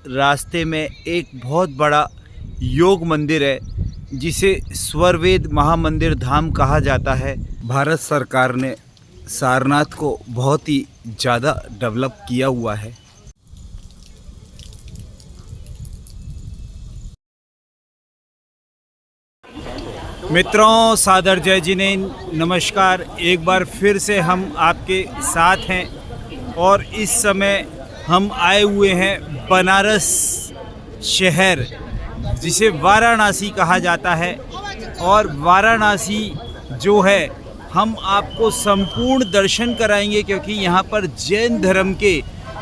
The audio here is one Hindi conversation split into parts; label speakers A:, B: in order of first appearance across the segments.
A: रास्ते में एक बहुत बड़ा योग मंदिर है जिसे स्वरवेद महामंदिर धाम कहा जाता है। भारत सरकार ने सारनाथ को बहुत ही ज़्यादा डेवलप किया हुआ है। मित्रों, सादर जय जिनेन, नमस्कार। एक बार फिर से हम आपके साथ हैं और इस समय हम आए हुए हैं बनारस शहर, जिसे वाराणसी कहा जाता है। और वाराणसी जो है, हम आपको संपूर्ण दर्शन कराएंगे, क्योंकि यहाँ पर जैन धर्म के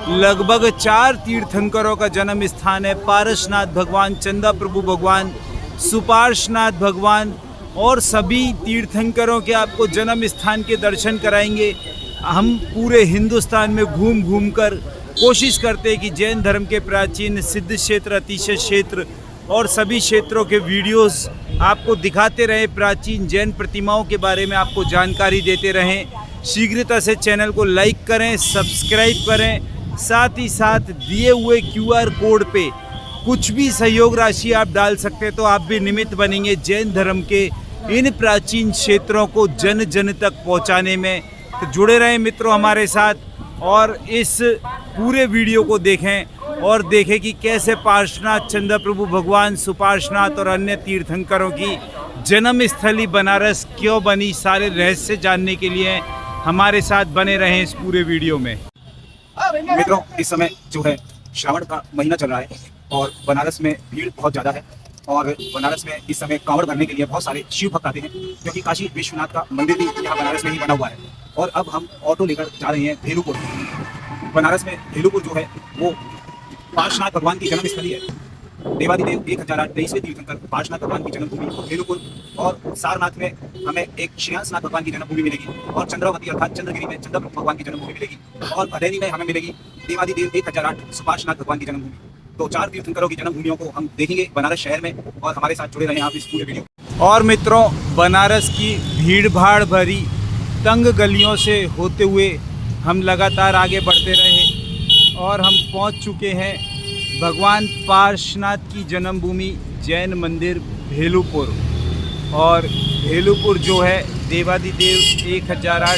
A: लगभग 4 तीर्थंकरों का जन्म स्थान है। पारसनाथ भगवान, चंदा प्रभु भगवान, सुपार्श्वनाथ भगवान और सभी तीर्थंकरों के आपको जन्म स्थान के दर्शन कराएंगे। हम पूरे हिंदुस्तान में घूम घूम कर कोशिश करते हैं कि जैन धर्म के प्राचीन सिद्ध क्षेत्र, अतिशय क्षेत्र और सभी क्षेत्रों के वीडियोस आपको दिखाते रहें। प्राचीन जैन प्रतिमाओं के बारे में आपको जानकारी देते रहें। शीघ्रता से चैनल को लाइक करें, सब्सक्राइब करें। साथ ही साथ दिए हुए QR कोड पे कुछ भी सहयोग राशि आप डाल सकते हैं, तो आप भी निमित्त बनेंगे जैन धर्म के इन प्राचीन क्षेत्रों को जन जन तक पहुंचाने में। तो जुड़े रहें मित्रों हमारे साथ और इस पूरे वीडियो को देखें और देखें कि कैसे पार्श्वनाथ, चंदा प्रभु भगवान, सुपार्श्वनाथ और अन्य तीर्थंकरों की जन्म स्थली बनारस क्यों बनी। सारे रहस्य जानने के लिए हमारे साथ बने रहें इस पूरे वीडियो में।
B: मित्रों, इस समय जो है श्रावण का महीना चल रहा है और बनारस में भीड़ बहुत ज़्यादा है। और बनारस में इस समय कांवड़ भरने के लिए बहुत सारे शिव भक्त आते हैं, क्योंकि काशी विश्वनाथ का मंदिर भी यहाँ बनारस में ही बना हुआ है। और अब हम ऑटो लेकर जा रहे हैं भेलूपुर। बनारस में भेलूपुर जो है वो पार्श्वनाथ भगवान की जन्मस्थली है। देवादिदेव 1008 तीर्थंकर पार्श्वनाथ भगवान की जन्मभूमि भेलूपुर। और सारनाथ में हमें एक श्रेयांसनाथ भगवान की जन्मभूमि मिलेगी, और चंद्रावती अर्थात चंद्रगिरी में चंद्र भगवान की जन्मभूमि मिलेगी, और भदैनी में हमें मिलेगी देवादिदेव 1008 सुपार्श्वनाथ भगवान की जन्मभूमि। तो 4 तीर्थंकरों की जन्मभूमियों को हम देखेंगे बनारस शहर में, और हमारे साथ जुड़े रहें आप इस पूरे वीडियो।
A: और मित्रों, बनारस की भीड़ भाड़ भरी तंग गलियों से होते हुए हम लगातार आगे बढ़ते रहे और हम पहुंच चुके हैं भगवान पार्श्वनाथ की जन्मभूमि जैन मंदिर भेलूपुर। और भेलूपुर जो है देवादिदेव 1008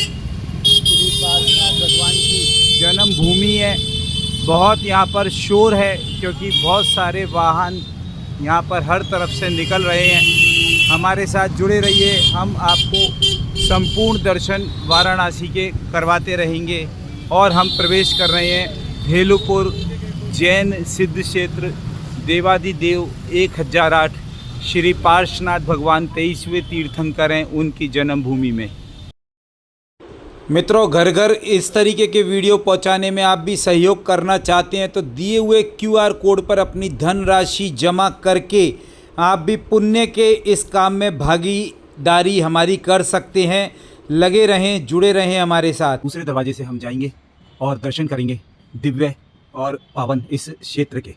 A: श्री पार्श्वनाथ भगवान की जन्मभूमि है। बहुत यहाँ पर शोर है, क्योंकि बहुत सारे वाहन यहाँ पर हर तरफ से निकल रहे हैं। हमारे साथ जुड़े रहिए, हम आपको संपूर्ण दर्शन वाराणसी के करवाते रहेंगे। और हम प्रवेश कर रहे हैं भेलूपुर जैन सिद्ध क्षेत्र देवादिदेव 1008 श्री पार्श्वनाथ भगवान 23वें तीर्थंकर हैं, उनकी जन्मभूमि में। मित्रों, घर घर इस तरीके के वीडियो पहुंचाने में आप भी सहयोग करना चाहते हैं, तो दिए हुए QR कोड पर अपनी धनराशि जमा करके आप भी पुण्य के इस काम में भागीदारी हमारी कर सकते हैं। लगे रहें, जुड़े रहें हमारे साथ।
B: दूसरे दरवाजे से हम जाएंगे और दर्शन करेंगे दिव्य और पावन इस क्षेत्र के।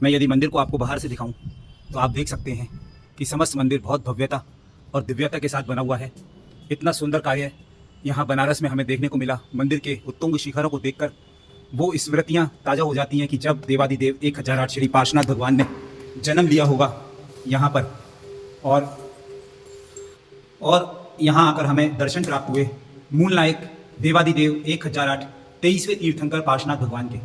B: मैं यदि मंदिर को आपको बाहर से दिखाऊं तो आप देख सकते हैं कि समस्त मंदिर बहुत भव्यता और दिव्यता के साथ बना हुआ है। इतना सुंदर कार्य यहाँ बनारस में हमें देखने को मिला। मंदिर के उत्तुंग शिखरों को देखकर वो स्मृतियाँ ताज़ा हो जाती हैं कि जब देवादिदेव 1008 श्री पार्श्वनाथ भगवान ने जन्म लिया होगा यहाँ पर। और यहाँ आकर हमें दर्शन प्राप्त हुए मूल नायक देवादिदेव 1008 23वें तीर्थंकर पार्श्वनाथ भगवान के।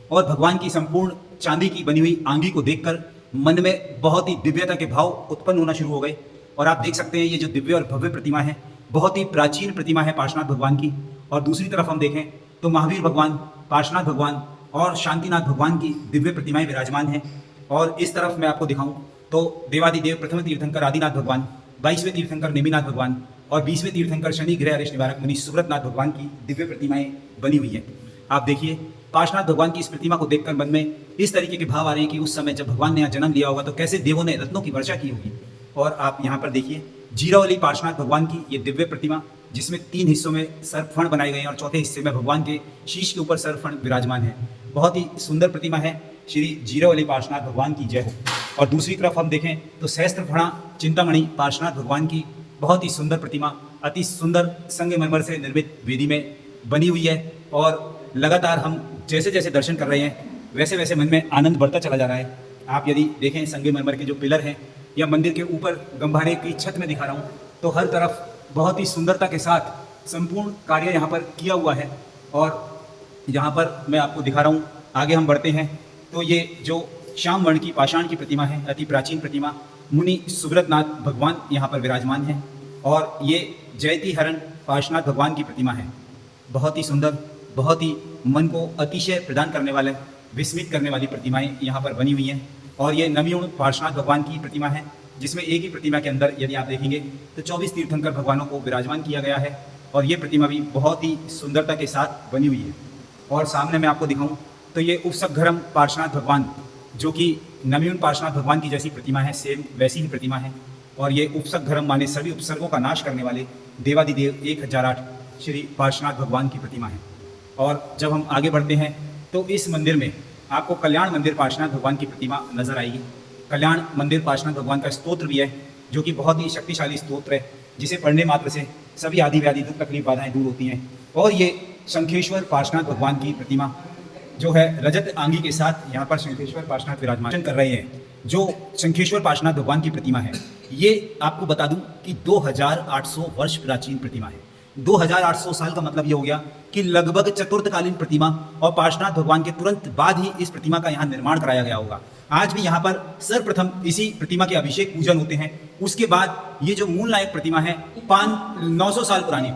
B: और भगवान की संपूर्ण चांदी की बनी हुई आंगी को देखकर मन में बहुत ही दिव्यता के भाव उत्पन्न होना शुरू हो गए। और आप देख सकते हैं ये जो दिव्य और भव्य प्रतिमा है, बहुत ही प्राचीन प्रतिमा है पार्श्वनाथ भगवान की। और दूसरी तरफ हम देखें तो महावीर भगवान, पार्श्वनाथ भगवान और शांतिनाथ भगवान की दिव्य प्रतिमाएं विराजमान हैं। और इस तरफ मैं आपको दिखाऊं तो देवादिदेव प्रथम तीर्थंकर आदिनाथ भगवान, 22वें तीर्थंकर नेमिनाथ भगवान और 20वें तीर्थंकर शनि ग्रह अरिष्ट निवारक मुनि सुब्रतनाथ भगवान की दिव्य प्रतिमाएं बनी हुई है। आप देखिए, पार्श्वनाथ भगवान की इस प्रतिमा को देखकर मन में इस तरीके के भाव आ रहे हैं कि उस समय जब भगवान ने यहाँ जन्म लिया होगा तो कैसे देवों ने रत्नों की वर्षा की होगी। और आप यहाँ पर देखिए जीरावली पार्श्वनाथ भगवान की ये दिव्य प्रतिमा, जिसमें 3 हिस्सों में सर्पफण बनाए गए हैं और चौथे हिस्से में भगवान के शीश के ऊपर सर्पफण विराजमान है। बहुत ही सुंदर प्रतिमा है। श्री जीरावली पार्श्वनाथ भगवान की जय हो। और दूसरी तरफ हम देखें तो सहस्त्रफणा चिंतामणि पार्श्वनाथ भगवान की बहुत ही सुंदर प्रतिमा अति सुंदर संगमरमर से निर्मित वेदी में बनी हुई है। और लगातार हम जैसे जैसे दर्शन कर रहे हैं वैसे वैसे मन में आनंद बढ़ता चला जा रहा है। आप यदि देखें संगमरमर के जो पिलर हैं या मंदिर के ऊपर गंभारे की छत में दिखा रहा हूँ, तो हर तरफ बहुत ही सुंदरता के साथ संपूर्ण कार्य यहाँ पर किया हुआ है। और यहाँ पर मैं आपको दिखा रहा हूँ, आगे हम बढ़ते हैं तो ये जो श्याम वर्ण की पाषाण की प्रतिमा है, अति प्राचीन प्रतिमा, मुनि सुब्रतनाथ भगवान यहाँ पर विराजमान हैं। और ये जयति हरण पार्श्वनाथ भगवान की प्रतिमा है। बहुत ही सुंदर, बहुत ही मन को अतिशय प्रदान करने वाले, विस्मित करने वाली प्रतिमाएं यहाँ पर बनी हुई हैं। और ये नवयुण पार्श्वनाथ भगवान की प्रतिमा है, जिसमें एक ही प्रतिमा के अंदर यदि आप देखेंगे तो 24 तीर्थंकर भगवानों को विराजमान किया गया है। और ये प्रतिमा भी बहुत ही सुंदरता के साथ बनी हुई है। और सामने मैं आपको दिखाऊं तो ये उपसघरम पार्श्वनाथ भगवान, जो कि नवयुण पार्श्वनाथ भगवान की जैसी प्रतिमा है, सेम वैसी ही प्रतिमा है। और ये उपसघरम माने सभी उपसर्गों का नाश करने वाले देवादिदेव 1008 श्री पार्श्वनाथ भगवान की प्रतिमा है। और जब हम आगे बढ़ते हैं तो इस मंदिर में आपको कल्याण मंदिर पार्श्वनाथ भगवान की प्रतिमा नजर आएगी। कल्याण मंदिर पार्श्वनाथ भगवान का स्तोत्र भी है, जो कि बहुत ही शक्तिशाली स्तोत्र है, जिसे पढ़ने मात्र से सभी आदि व्याधि दुख तकलीफ बाधाएं दूर होती हैं। और ये शंखेश्वर पार्श्वनाथ भगवान की प्रतिमा जो है रजत आंगी के साथ यहाँ पर शंखेश्वर पार्श्वनाथ विराजमान कर रहे हैं। जो शंखेश्वर पार्श्वनाथ भगवान की प्रतिमा है, ये आपको बता दूं कि 2800 वर्ष प्राचीन प्रतिमा है। 2800 साल का मतलब ये हो गया कि लगभग चतुर्थकालीन प्रतिमा, और पार्श्वनाथ भगवान के तुरंत बाद ही इस प्रतिमा का यहाँ निर्माण कराया गया होगा। आज भी यहाँ पर सर्वप्रथम इसी प्रतिमा के अभिषेक पूजन होते हैं। उसके बाद ये जो मूल नायक प्रतिमा है 900 साल पुरानी।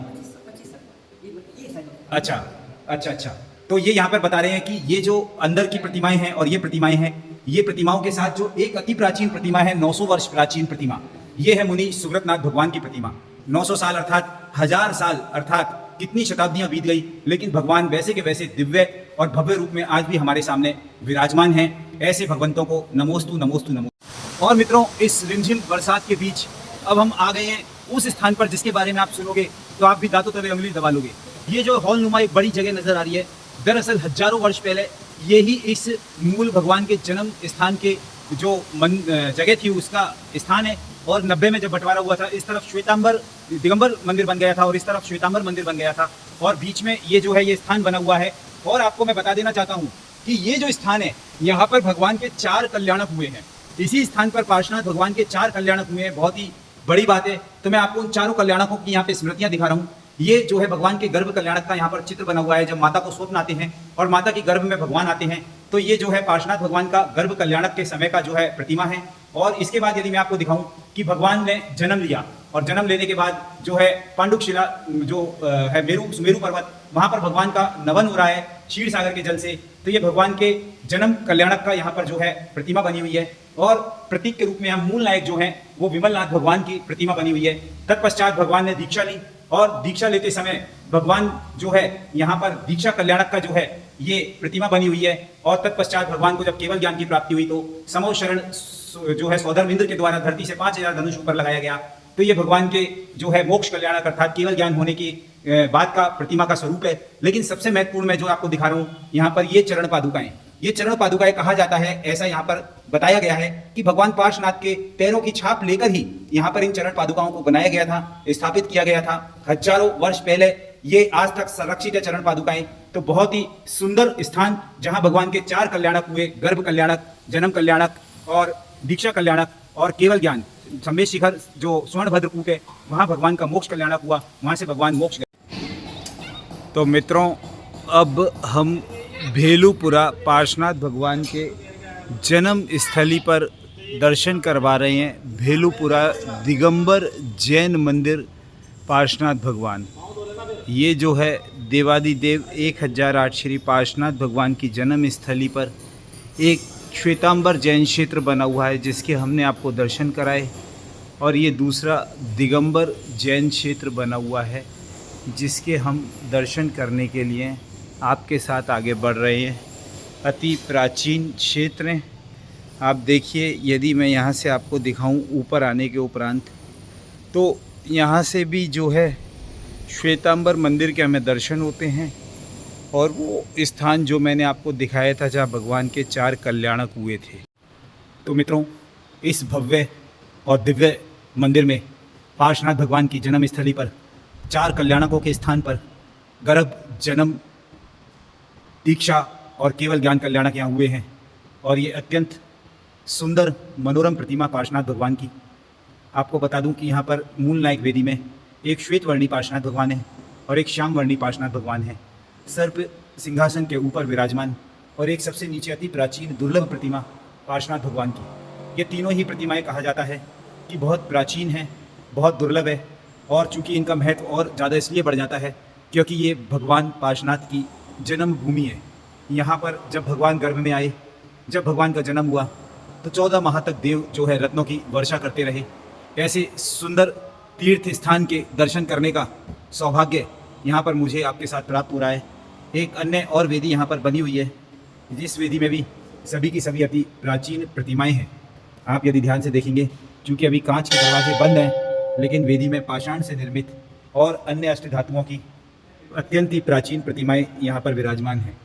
B: अच्छा, तो ये यहाँ पर बता रहे हैं कि ये जो अंदर की प्रतिमाएं हैं और ये प्रतिमाएं हैं, ये प्रतिमाओं के साथ जो एक अति प्राचीन प्रतिमा है, 900 वर्ष प्राचीन प्रतिमा, ये है मुनि सुब्रतनाथ भगवान की प्रतिमा। 900 साल अर्थात 1000 साल, अर्थात कितनी शताब्दियां बीत गई, लेकिन भगवान वैसे के वैसे दिव्य और भव्य रूप में आज भी हमारे सामने विराजमान हैं। ऐसे भगवंतों को नमोस्तु नमोस्तु नमोस्तु। और मित्रों, इस रिमझिम बरसात के बीच अब हम आ गए हैं उस स्थान पर जिसके बारे में आप सुनोगे तो आप भी दांतों तले उंगली दबा लोगे। ये जो हॉल नुमा एक बड़ी जगह नजर आ रही है, दरअसल हजारों वर्ष पहले यही इस मूल भगवान के जन्म स्थान के जो जगह थी उसका स्थान है। और 90 में जब बंटवारा हुआ था, इस तरफ श्वेतांबर दिगंबर मंदिर बन गया था और इस तरफ श्वेतांबर मंदिर बन गया था, और बीच में ये जो है ये स्थान बना हुआ है। और आपको मैं बता देना चाहता हूँ कि ये जो स्थान है, यहाँ पर भगवान के 4 कल्याणक हुए हैं। इसी स्थान पर पार्श्वनाथ भगवान के 4 कल्याणक हुए हैं। बहुत ही बड़ी बात है। तो मैं आपको उन चारों कल्याणकों की यहाँ पे स्मृतियां दिखा रहा हूँ। ये जो है भगवान के गर्भ कल्याणक का यहाँ पर चित्र बना हुआ है। जब माता को स्वप्न आते हैं और माता के गर्भ में भगवान आते हैं, तो ये जो है पार्श्वनाथ भगवान का गर्भ कल्याणक के समय का जो है प्रतिमा है। और इसके बाद यदि मैं आपको दिखाऊं कि भगवान ने जन्म लिया, और जन्म लेने के बाद जो है पांडुक शिला जो है सुमेरु पर्वत, वहां पर भगवान का नवन हो रहा है क्षीर सागर के जल से। तो ये भगवान के जन्म कल्याणक का यहाँ पर जो है प्रतिमा बनी हुई है। और प्रतीक के रूप में यहाँ मूल नायक जो है वो विमलनाथ भगवान की प्रतिमा बनी हुई है। तत्पश्चात भगवान ने दीक्षा ली, और दीक्षा लेते समय भगवान जो है यहाँ पर दीक्षा कल्याणक का जो है ये प्रतिमा बनी हुई है। और तत्पश्चात भगवान को जब केवल ज्ञान की प्राप्ति हुई तो समो शरण जो है सौधर्म इंद्र के द्वारा धरती से 5000 धनुष ऊपर लगाया गया। तो ये भगवान के जो है मोक्ष कल्याणक अर्थात केवल ज्ञान होने की बात का प्रतिमा का स्वरूप है। लेकिन सबसे महत्वपूर्ण मैं जो आपको दिखा रहा हूँ यहाँ पर ये चरण पादुकाएं, ये चरण पादुकाएं कहा जाता है, ऐसा यहाँ पर बताया गया है कि भगवान पार्श्वनाथ के पैरों की छाप लेकर ही यहाँ पर इन चरण पादुकाओं को बनाया गया था, स्थापित किया गया था हजारों वर्ष पहले। ये आज तक संरक्षित है चरण पादुकाएं। तो बहुत ही सुंदर स्थान जहां भगवान के 4 कल्याणक हुए, गर्भ कल्याणक, जन्म कल्याणक और दीक्षा कल्याणक और केवल ज्ञान। संवेश शिखर जो स्वर्ण भद्र कूप है, वहां भगवान का मोक्ष कल्याणक हुआ, वहां से भगवान मोक्ष गए।
A: तो मित्रों, अब हम भेलूपुरा पार्श्वनाथ भगवान के जन्म स्थली पर दर्शन करवा रहे हैं। भेलूपुरा दिगंबर जैन मंदिर पार्श्वनाथ भगवान, ये जो है देवादिदेव 1008 श्री पार्श्वनाथ भगवान की जन्म स्थली पर एक श्वेतांबर जैन क्षेत्र बना हुआ है, जिसके हमने आपको दर्शन कराए। और ये दूसरा दिगंबर जैन क्षेत्र बना हुआ है, जिसके हम दर्शन करने के लिए आपके साथ आगे बढ़ रहे हैं। अति प्राचीन क्षेत्र हैं। आप देखिए, यदि मैं यहाँ से आपको दिखाऊं ऊपर आने के उपरांत, तो यहाँ से भी जो है श्वेतांबर मंदिर के हमें दर्शन होते हैं। और वो स्थान जो मैंने आपको दिखाया था जहाँ भगवान के 4 कल्याणक हुए थे।
B: तो मित्रों, इस भव्य और दिव्य मंदिर में पार्श्वनाथ भगवान की जन्म स्थली पर 4 कल्याणकों के स्थान पर गर्भ, जन्म दीक्षा और केवल ज्ञान कल्याणक यहाँ हुए हैं। और ये अत्यंत सुंदर मनोरम प्रतिमा पार्श्वनाथ भगवान की। आपको बता दूं कि यहाँ पर मूल नायक वेदी में एक श्वेत वर्णी पार्श्वनाथ भगवान है और एक श्याम वर्णी पार्श्वनाथ भगवान है, सर्प सिंहासन के ऊपर विराजमान, और एक सबसे नीचे अति प्राचीन दुर्लभ प्रतिमा पार्श्वनाथ भगवान की। ये तीनों ही प्रतिमाएं कहा जाता है कि बहुत प्राचीन है, बहुत दुर्लभ है, और चूंकि इनका महत्व और ज़्यादा इसलिए बढ़ जाता है क्योंकि ये भगवान पार्श्वनाथ की जन्मभूमि है। यहाँ पर जब भगवान गर्भ में आए, जब भगवान का जन्म हुआ, तो 14 माह तक देव जो है रत्नों की वर्षा करते रहे। ऐसे सुंदर तीर्थ स्थान के दर्शन करने का सौभाग्य यहाँ पर मुझे आपके साथ प्राप्त हो रहा है। एक अन्य और वेदी यहाँ पर बनी हुई है, जिस वेदी में भी सभी की सभी अति प्राचीन प्रतिमाएं हैं। आप यदि ध्यान से देखेंगे, चूँकि अभी कांच के दरवाजे बंद हैं, लेकिन वेदी में पाषाण से निर्मित और अन्य अष्ट धातुओं की अत्यंत ही प्राचीन प्रतिमाएं यहाँ पर विराजमान हैं।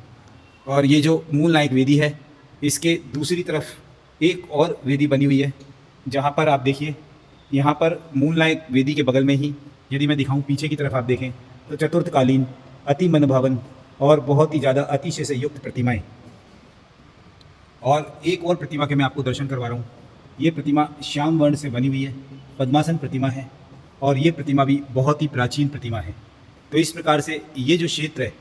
B: और ये जो मूल नायक वेदी है, इसके दूसरी तरफ एक और वेदी बनी हुई है, जहाँ पर आप देखिए, यहाँ पर मूल नायक वेदी के बगल में ही यदि मैं दिखाऊं, पीछे की तरफ आप देखें तो चतुर्थकालीन अति मनभावन और बहुत ही ज़्यादा अतिशय से युक्त प्रतिमाएं। और एक और प्रतिमा के मैं आपको दर्शन करवा रहा हूँ। ये प्रतिमा श्याम वर्ण से बनी हुई है, पद्मासन प्रतिमा है, और ये प्रतिमा भी बहुत ही प्राचीन प्रतिमा है। तो इस प्रकार से ये जो क्षेत्र है,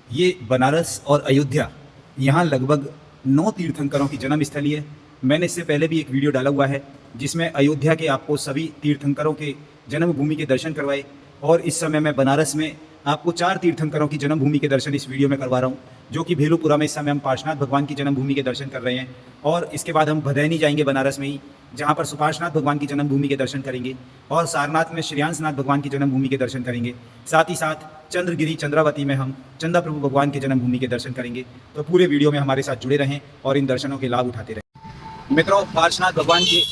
B: ये बनारस और अयोध्या, यहाँ लगभग 9 तीर्थंकरों की जन्म स्थली है। मैंने इससे पहले भी एक वीडियो डाला हुआ है जिसमें अयोध्या के आपको सभी तीर्थंकरों के जन्मभूमि के दर्शन करवाए, और इस समय मैं बनारस में आपको 4 तीर्थंकरों की जन्मभूमि के दर्शन इस वीडियो में करवा रहा हूँ, जो कि भेलूपुरा में इस समय हम पार्श्वनाथ भगवान की जन्मभूमि के दर्शन कर रहे हैं। और इसके बाद हम भदैनी जाएंगे बनारस में ही, जहाँ पर सुपार्श्वनाथ भगवान की जन्मभूमि के दर्शन करेंगे, और सारनाथ में श्रेयांसनाथ भगवान की जन्मभूमि के दर्शन करेंगे। साथ ही साथ चंद्रगिरी चंद्रावती में हम चंदा प्रभु भगवान के जन्मभूमि के दर्शन करेंगे। तो पूरे वीडियो में हमारे साथ जुड़े रहें और इन दर्शनों के लाभ उठाते रहें। मित्रों, पार्श्वनाथ भगवान के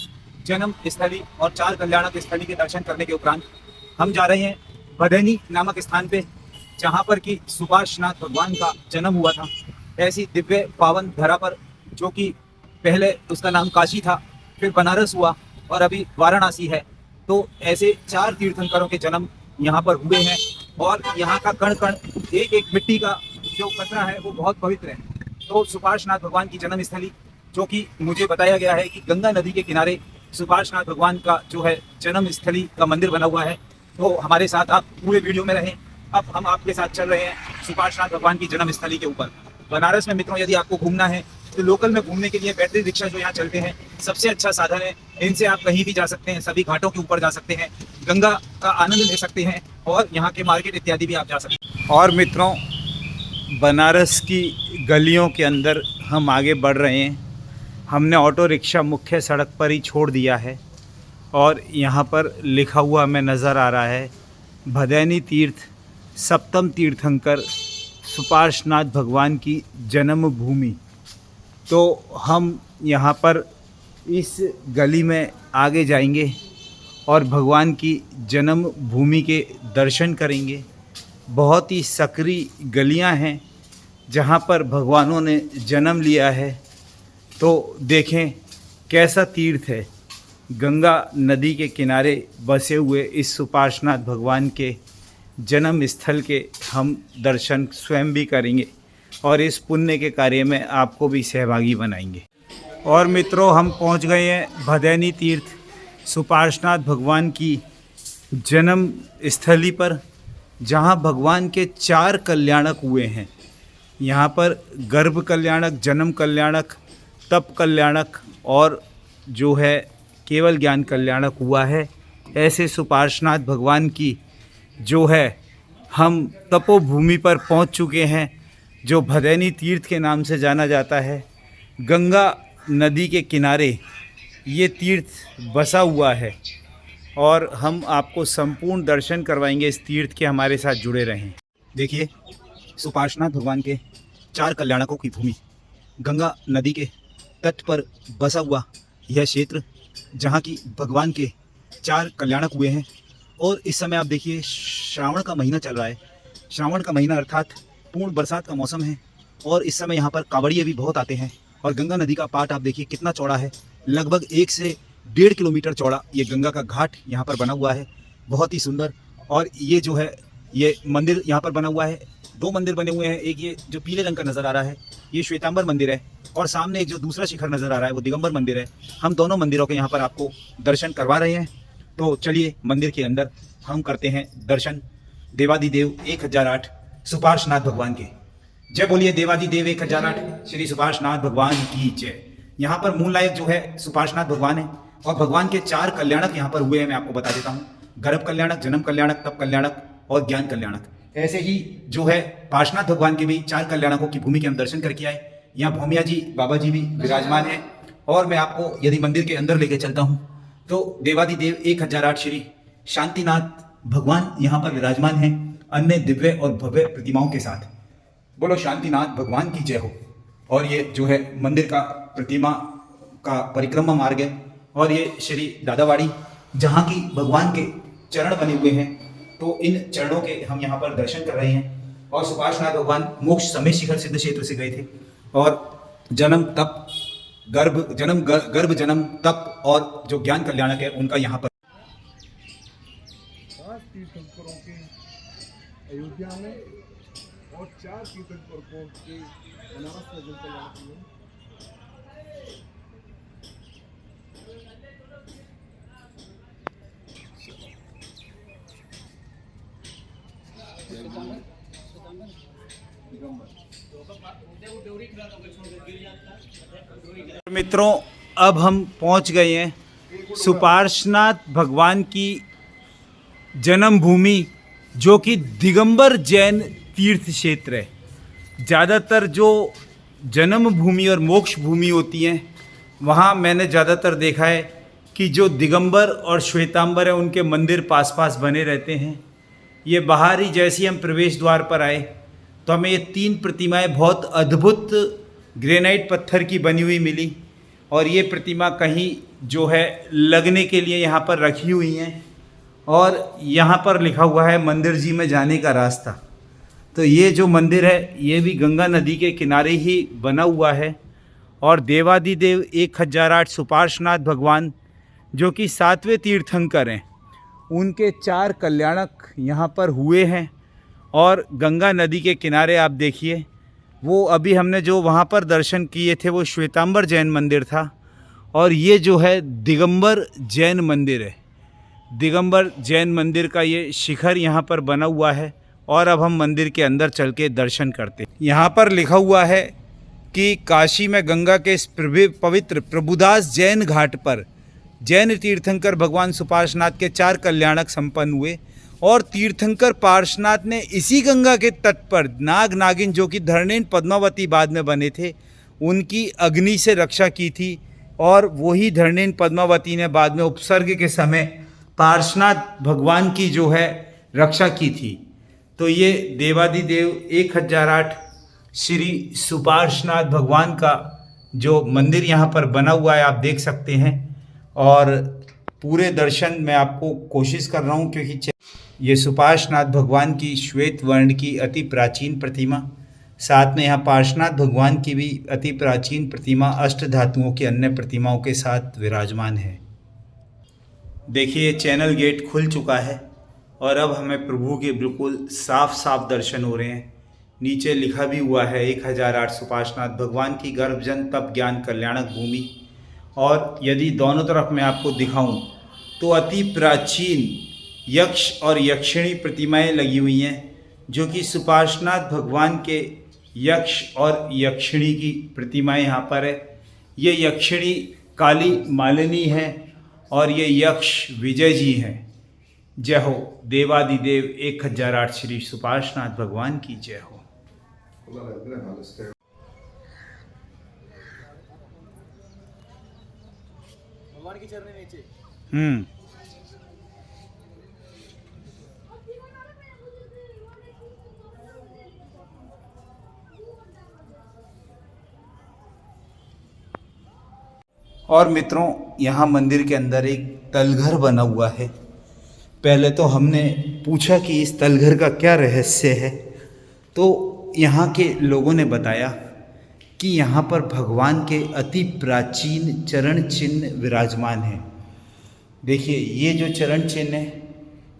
B: जन्म स्थली और 4 कल्याणक स्थली के दर्शन करने के उपरांत हम जा रहे हैं भदैनी नामक स्थान पे, जहाँ पर कि सुपार्श्वनाथ भगवान का जन्म हुआ था। ऐसी दिव्य पावन धरा पर, जो कि पहले उसका नाम काशी था, फिर बनारस हुआ और अभी वाराणसी है। तो ऐसे 4 तीर्थंकरों के जन्म यहाँ पर हुए हैं, और यहाँ का कण कण, एक एक मिट्टी का जो कतरा है वो बहुत पवित्र है। तो सुपार्श्वनाथ भगवान की जन्म स्थली, जो कि मुझे बताया गया है कि गंगा नदी के किनारे सुपार्श्वनाथ भगवान का जो है जन्म स्थली का मंदिर बना हुआ है। तो हमारे साथ आप पूरे वीडियो में रहें। अब हम आपके साथ चल रहे हैं सुपार्श्वनाथ भगवान की जन्म स्थली के ऊपर। बनारस में मित्रों, यदि आपको घूमना है तो लोकल में घूमने के लिए बैटरी रिक्शा जो यहाँ चलते हैं, सबसे अच्छा साधन है। इनसे आप कहीं भी जा सकते हैं, सभी घाटों के ऊपर जा सकते हैं, गंगा का आनंद ले सकते हैं, और यहाँ के मार्केट इत्यादि भी आप जा सकते हैं।
A: और मित्रों, बनारस की गलियों के अंदर हम आगे बढ़ रहे हैं। हमने ऑटो रिक्शा मुख्य सड़क पर ही छोड़ दिया है, और यहाँ पर लिखा हुआ हमें नज़र आ रहा है भदैनी तीर्थ सप्तम तीर्थंकर सुपार्श्वनाथ भगवान की जन्मभूमि। तो हम यहाँ पर इस गली में आगे जाएंगे और भगवान की जन्मभूमि के दर्शन करेंगे। बहुत ही सकरी गलियाँ हैं जहाँ पर भगवानों ने जन्म लिया है। तो देखें कैसा तीर्थ है। गंगा नदी के किनारे बसे हुए इस सुपार्श्वनाथ भगवान के जन्म स्थल के हम दर्शन स्वयं भी करेंगे, और इस पुण्य के कार्य में आपको भी सहभागी बनाएंगे। और मित्रों, हम पहुंच गए हैं भदैनी तीर्थ सुपार्श्वनाथ भगवान की जन्म स्थली पर, जहां भगवान के 4 कल्याणक हुए हैं। यहाँ पर गर्भ कल्याणक, जन्म कल्याणक, तप कल्याणक और जो है केवल ज्ञान कल्याणक हुआ है। ऐसे सुपार्श्वनाथ भगवान की जो है हम तपोभूमि पर पहुंच चुके हैं, जो भदैनी तीर्थ के नाम से जाना जाता है। गंगा नदी के किनारे ये तीर्थ बसा हुआ है, और हम आपको संपूर्ण दर्शन करवाएंगे इस तीर्थ के। हमारे साथ जुड़े रहें।
B: देखिए, सुपार्श्वनाथ भगवान के 4 कल्याणकों की भूमि, गंगा नदी के तट पर बसा हुआ यह क्षेत्र, जहाँ की भगवान के 4 कल्याणक हुए हैं। और इस समय आप देखिए, श्रावण का महीना चल रहा है। श्रावण का महीना अर्थात पूर्ण बरसात का मौसम है, और इस समय यहाँ पर कांवड़िए भी बहुत आते हैं। और गंगा नदी का पाट आप देखिए कितना चौड़ा है, लगभग 1 से 1.5 किलोमीटर चौड़ा ये गंगा का घाट यहाँ पर बना हुआ है, बहुत ही सुंदर। और ये जो है, ये मंदिर यहाँ पर बना हुआ है, दो मंदिर बने हुए हैं। एक ये जो पीले रंग का नज़र आ रहा है ये श्वेतांबर मंदिर है, और सामने एक जो दूसरा शिखर नज़र आ रहा है वो दिगंबर मंदिर है। हम दोनों मंदिरों के यहाँ पर आपको दर्शन करवा रहे हैं। तो चलिए मंदिर के अंदर हम करते हैं दर्शन देवादिदेव 1008 सुपार्श्वनाथ भगवान के। जय बोलिए देवादिदेव 1008 श्री सुपार्श्वनाथ भगवान की जय। यहाँ पर मूल नायक जो है सुपार्श्वनाथ भगवान है, और भगवान के 4 कल्याणक यहाँ पर हुए हैं। मैं आपको बता देता हूँ, गर्भ कल्याणक, जन्म कल्याणक, तप कल्याणक और ज्ञान कल्याणक। ऐसे ही जो है पार्श्वनाथ भगवान के भी 4 कल्याणकों की भूमि के हम दर्शन करके आए। यहाँ भूमिया जी बाबा जी भी विराजमान है, और मैं आपको यदि मंदिर के अंदर लेके चलता हूँ तो देवादिदेव 1008 श्री शांतिनाथ भगवान यहाँ पर विराजमान हैं, अन्य दिव्य और भव्य प्रतिमाओं के साथ। बोलो शांतिनाथ भगवान की जय हो। और ये जो है मंदिर का प्रतिमा का परिक्रमा मार्ग है, और ये श्री दादावाड़ी जहाँ की भगवान के चरण बने हुए हैं, तो इन चरणों के हम यहाँ पर दर्शन कर रहे हैं। और सुपार्श्वनाथ भगवान मोक्ष समेत शिखर सिद्ध क्षेत्र से गए थे, और जन्म तप गर्भ जन्म तप और जो ज्ञान कल्याणक है उनका यहाँ पर
C: 5 तीर्थंकरों के अयोध्या में और 4 तीर्थंकरों के बनारस में जल कल्याण में।
A: मित्रों, अब हम पहुंच गए हैं सुपार्श्वनाथ भगवान की जन्मभूमि, जो कि दिगंबर जैन तीर्थ क्षेत्र है। ज़्यादातर जो जन्मभूमि और मोक्ष भूमि होती हैं, वहाँ मैंने ज़्यादातर देखा है कि जो दिगंबर और श्वेतांबर है उनके मंदिर पास पास बने रहते हैं। ये बाहर ही जैसे ही हम प्रवेश द्वार पर आए तो हमें ये 3 प्रतिमाएं बहुत अद्भुत ग्रेनाइट पत्थर की बनी हुई मिली, और ये प्रतिमा कहीं जो है लगने के लिए यहाँ पर रखी हुई हैं, और यहाँ पर लिखा हुआ है मंदिर जी में जाने का रास्ता। तो ये जो मंदिर है ये भी गंगा नदी के किनारे ही बना हुआ है, और देवादिदेव 1008 सुपार्श्वनाथ भगवान जो कि 7वें तीर्थंकर हैं, उनके 4 कल्याणक यहाँ पर हुए हैं। और गंगा नदी के किनारे आप देखिए, वो अभी हमने जो वहाँ पर दर्शन किए थे वो श्वेतांबर जैन मंदिर था, और ये जो है दिगंबर जैन मंदिर है। दिगंबर जैन मंदिर का ये शिखर यहाँ पर बना हुआ है, और अब हम मंदिर के अंदर चल के दर्शन करते हैं। यहाँ पर लिखा हुआ है कि काशी में गंगा के इस पवित्र प्रभुदास जैन घाट पर जैन तीर्थंकर भगवान सुपार्श्वनाथ के 4 कल्याणक संपन्न हुए, और तीर्थंकर पार्श्वनाथ ने इसी गंगा के तट पर नाग नागिन जो कि धरणेन पद्मावती बाद में बने थे, उनकी अग्नि से रक्षा की थी, और वही धरणेन पद्मावती ने बाद में उपसर्ग के समय पार्श्वनाथ भगवान की जो है रक्षा की थी। तो ये देवादिदेव 1008 श्री सुपार्श्वनाथ भगवान का जो मंदिर यहाँ पर बना हुआ है आप देख सकते हैं, और पूरे दर्शन मैं आपको कोशिश कर रहा हूँ, क्योंकि ये सुपार्श्वनाथ भगवान की श्वेत वर्ण की अति प्राचीन प्रतिमा, साथ में यहाँ पार्श्वनाथ भगवान की भी अति प्राचीन प्रतिमा अष्ट धातुओं की अन्य प्रतिमाओं के साथ विराजमान है। देखिए चैनल गेट खुल चुका है, और अब हमें प्रभु के बिल्कुल साफ साफ दर्शन हो रहे हैं। नीचे लिखा भी हुआ है 1008 सुपार्श्वनाथ भगवान की गर्भजन तप ज्ञान कल्याणक भूमि। और यदि दोनों तरफ मैं आपको दिखाऊं तो अति प्राचीन यक्ष और यक्षिणी प्रतिमाएं लगी हुई हैं, जो कि सुपार्श्वनाथ भगवान के यक्ष और यक्षिणी की प्रतिमाएं यहाँ पर है। ये यक्षिणी काली मालिनी है, और ये यक्ष विजय जी हैं। जय हो देवादिदेव 1008 श्री सुपार्श्वनाथ भगवान की जय हो।
C: भगवान की चरण नीचे।
A: और मित्रों, यहाँ मंदिर के अंदर एक तलघर बना हुआ है। पहले तो हमने पूछा कि इस तलघर का क्या रहस्य है, तो यहाँ के लोगों ने बताया कि यहाँ पर भगवान के अति प्राचीन चरण चिन्ह विराजमान हैं। देखिए ये जो चरण चिन्ह है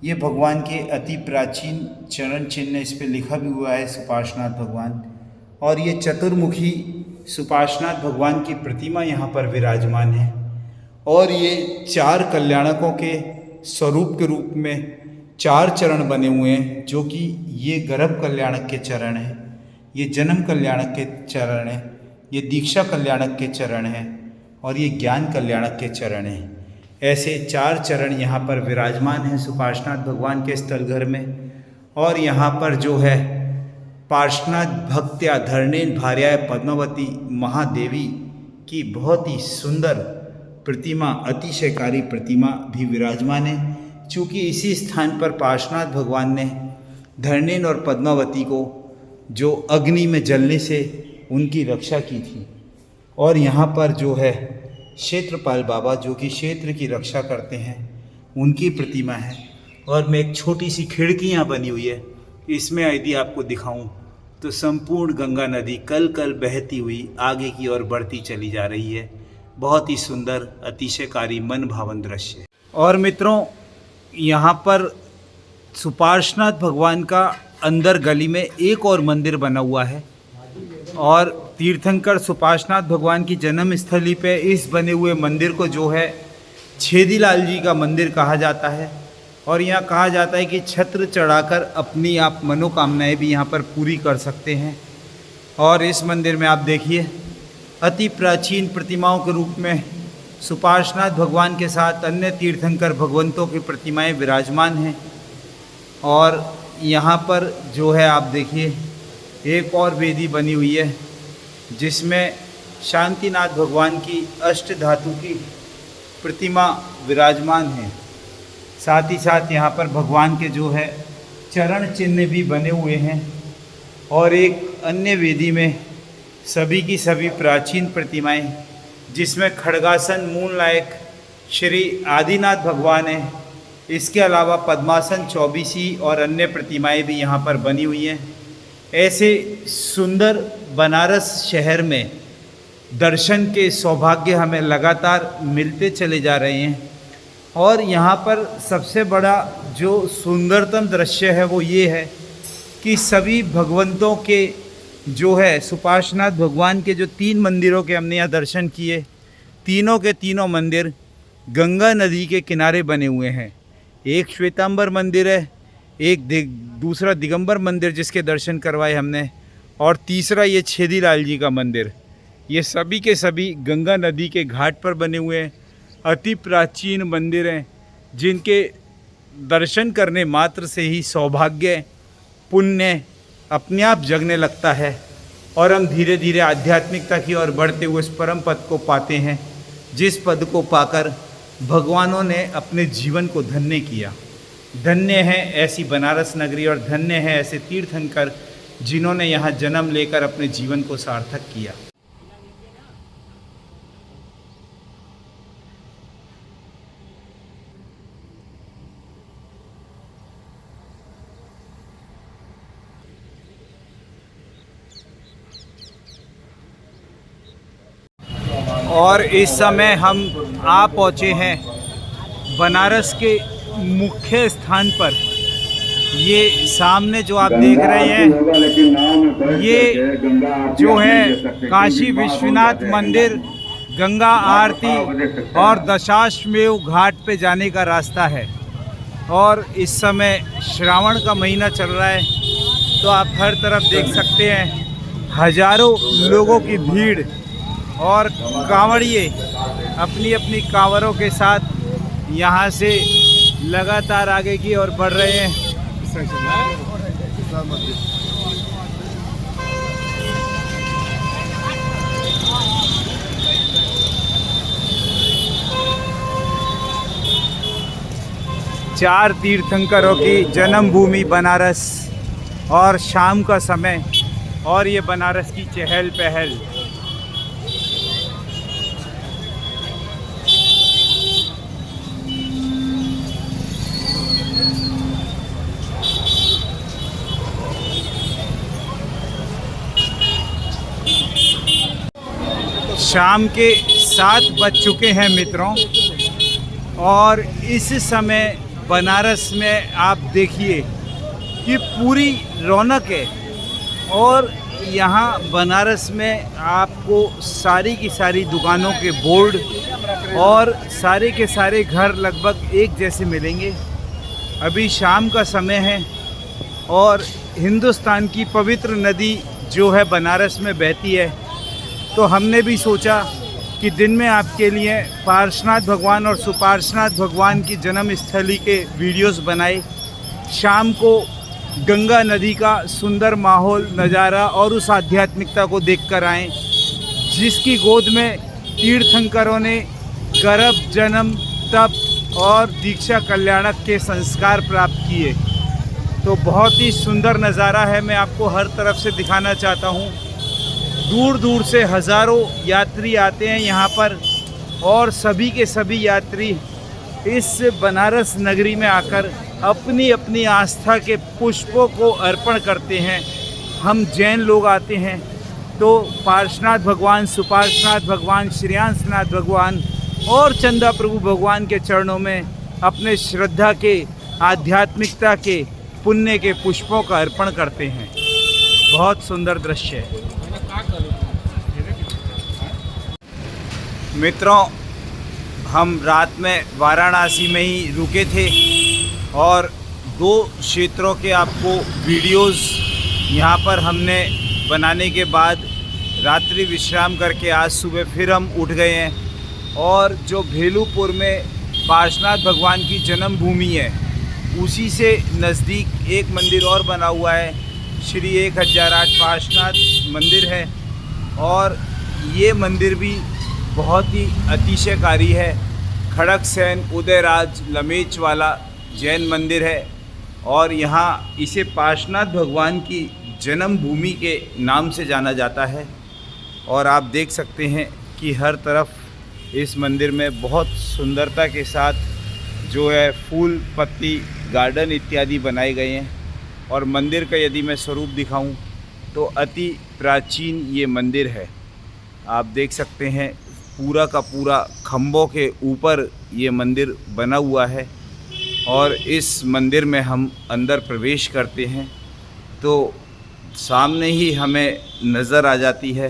A: ये भगवान के अति प्राचीन चरण चिन्ह, इस पे लिखा भी हुआ है सुपार्श्वनाथ भगवान। और ये चतुर्मुखी सुपार्श्वनाथ भगवान की प्रतिमा यहाँ पर विराजमान है। और ये 4 कल्याणकों के स्वरूप के रूप में 4 चरण बने हुए हैं, जो कि ये गर्भ कल्याणक के चरण हैं, ये जन्म कल्याणक के चरण हैं, ये दीक्षा कल्याणक के चरण हैं और ये ज्ञान कल्याणक के चरण हैं। ऐसे 4 चरण यहाँ पर विराजमान हैं सुपार्श्वनाथ भगवान के स्थल घर में। और यहाँ पर जो है पार्श्वनाथ भक्त्या धरणेन भार्याय पद्मावती महादेवी की बहुत ही सुंदर प्रतिमा, अतिशयकारी प्रतिमा भी विराजमान है। चूँकि इसी स्थान पर पार्श्वनाथ भगवान ने धरणेन और पद्मावती को जो अग्नि में जलने से उनकी रक्षा की थी। और यहाँ पर जो है क्षेत्रपाल बाबा, जो कि क्षेत्र की रक्षा करते हैं, उनकी प्रतिमा है। और मैं एक छोटी सी खिड़की यहाँ बनी हुई है, इसमें यदि आपको दिखाऊं तो संपूर्ण गंगा नदी कल कल बहती हुई आगे की ओर बढ़ती चली जा रही है। बहुत ही सुंदर, अतिशयकारी, मन भावन दृश्य। और मित्रों, यहाँ पर सुपार्श्वनाथ भगवान का अंदर गली में एक और मंदिर बना हुआ है। और तीर्थंकर सुपार्श्वनाथ भगवान की जन्म स्थली पे इस बने हुए मंदिर को जो है छेदीलाल जी का मंदिर कहा जाता है। और यहाँ कहा जाता है कि छत्र चढ़ाकर अपनी आप मनोकामनाएं भी यहाँ पर पूरी कर सकते हैं। और इस मंदिर में आप देखिए अति प्राचीन प्रतिमाओं के रूप में सुपार्श्वनाथ भगवान के साथ अन्य तीर्थंकर भगवंतों की प्रतिमाएं विराजमान हैं। और यहाँ पर जो है आप देखिए एक और वेदी बनी हुई है, जिसमें शांतिनाथ भगवान की अष्ट धातु की प्रतिमा विराजमान है। साथ ही साथ यहाँ पर भगवान के जो है चरण चिन्ह भी बने हुए हैं। और एक अन्य वेदी में सभी की सभी प्राचीन प्रतिमाएं, जिसमें खड्गासन मूल नायक श्री आदिनाथ भगवान है। इसके अलावा पद्मासन, चौबीसी और अन्य प्रतिमाएं भी यहाँ पर बनी हुई हैं। ऐसे सुंदर बनारस शहर में दर्शन के सौभाग्य हमें लगातार मिलते चले जा रहे हैं। और यहाँ पर सबसे बड़ा जो सुंदरतम दृश्य है वो ये है कि सभी भगवंतों के जो है सुपार्श्वनाथ भगवान के जो 3 मंदिरों के हमने यहाँ दर्शन किए, तीनों के तीनों मंदिर गंगा नदी के किनारे बने हुए हैं। एक श्वेतांबर मंदिर है, एक दूसरा दिगंबर मंदिर जिसके दर्शन करवाए हमने, और तीसरा ये छेदीलाल जी का मंदिर। ये सभी के सभी गंगा नदी के घाट पर बने हुए हैं, अति प्राचीन मंदिर हैं, जिनके दर्शन करने मात्र से ही सौभाग्य, पुण्य अपने आप जगने लगता है। और हम धीरे धीरे आध्यात्मिकता की ओर बढ़ते हुए उस परम पद को पाते हैं, जिस पद को पाकर भगवानों ने अपने जीवन को धन्य किया। धन्य है ऐसी बनारस नगरी और धन्य है ऐसे तीर्थंकर जिन्होंने यहाँ जन्म लेकर अपने जीवन को सार्थक किया। और इस समय हम आ पहुँचे हैं बनारस के मुख्य स्थान पर। ये सामने जो आप देख रहे हैं ये जो है काशी विश्वनाथ मंदिर, गंगा आरती और दशाश्वमेव घाट पे जाने का रास्ता है। और इस समय श्रावण का महीना चल रहा है, तो आप हर तरफ देख सकते हैं हजारों लोगों की भीड़। और कांवड़िए अपनी अपनी कांवरों के साथ यहाँ से लगातार आगे की ओर बढ़ रहे हैं। चार तीर्थंकरों की जन्मभूमि बनारस, और शाम का समय, और ये बनारस की चहल पहल। शाम के 7 बज चुके हैं मित्रों, और इस समय बनारस में आप देखिए कि पूरी रौनक है। और यहाँ बनारस में आपको सारी की सारी दुकानों के बोर्ड और सारे के सारे घर लगभग एक जैसे मिलेंगे। अभी शाम का समय है और हिंदुस्तान की पवित्र नदी जो है बनारस में बहती है, तो हमने भी सोचा कि दिन में आपके लिए पार्श्वनाथ भगवान और सुपार्श्वनाथ भगवान की जन्म स्थली के वीडियोस बनाए। शाम को गंगा नदी का सुंदर माहौल नज़ारा और उस आध्यात्मिकता को देखकर आएं, जिसकी गोद में तीर्थंकरों ने गर्भ, जन्म, तप और दीक्षा कल्याणक के संस्कार प्राप्त किए। तो बहुत ही सुंदर नज़ारा है, मैं आपको हर तरफ से दिखाना चाहता हूँ। दूर दूर से हज़ारों यात्री आते हैं यहाँ पर और सभी के सभी यात्री इस बनारस नगरी में आकर अपनी अपनी आस्था के पुष्पों को अर्पण करते हैं। हम जैन लोग आते हैं तो पार्श्वनाथ भगवान, सुपार्श्वनाथ भगवान, श्रेयांसनाथ भगवान और चंदा प्रभु भगवान के चरणों में अपने श्रद्धा के, आध्यात्मिकता के, पुण्य के पुष्पों का अर्पण करते हैं। बहुत सुंदर दृश्य है। मित्रों, हम रात में वाराणसी में ही रुके थे और 2 क्षेत्रों के आपको वीडियोस यहाँ पर हमने बनाने के बाद रात्रि विश्राम करके आज सुबह फिर हम उठ गए हैं। और जो भेलूपुर में पार्श्वनाथ भगवान की जन्मभूमि है, उसी से नज़दीक एक मंदिर और बना हुआ है, श्री 1008 पार्श्वनाथ मंदिर है। और ये मंदिर भी बहुत ही अतिशयकारी है। खड़गसेन उदयराज लमेच वाला जैन मंदिर है और यहाँ इसे पार्श्वनाथ भगवान की जन्मभूमि के नाम से जाना जाता है। और आप देख सकते हैं कि हर तरफ इस मंदिर में बहुत सुंदरता के साथ जो है फूल, पत्ती, गार्डन इत्यादि बनाए गए हैं। और मंदिर का यदि मैं स्वरूप दिखाऊं तो अति प्राचीन ये मंदिर है। आप देख सकते हैं पूरा का पूरा खम्भों के ऊपर ये मंदिर बना हुआ है। और इस मंदिर में हम अंदर प्रवेश करते हैं तो सामने ही हमें नज़र आ जाती है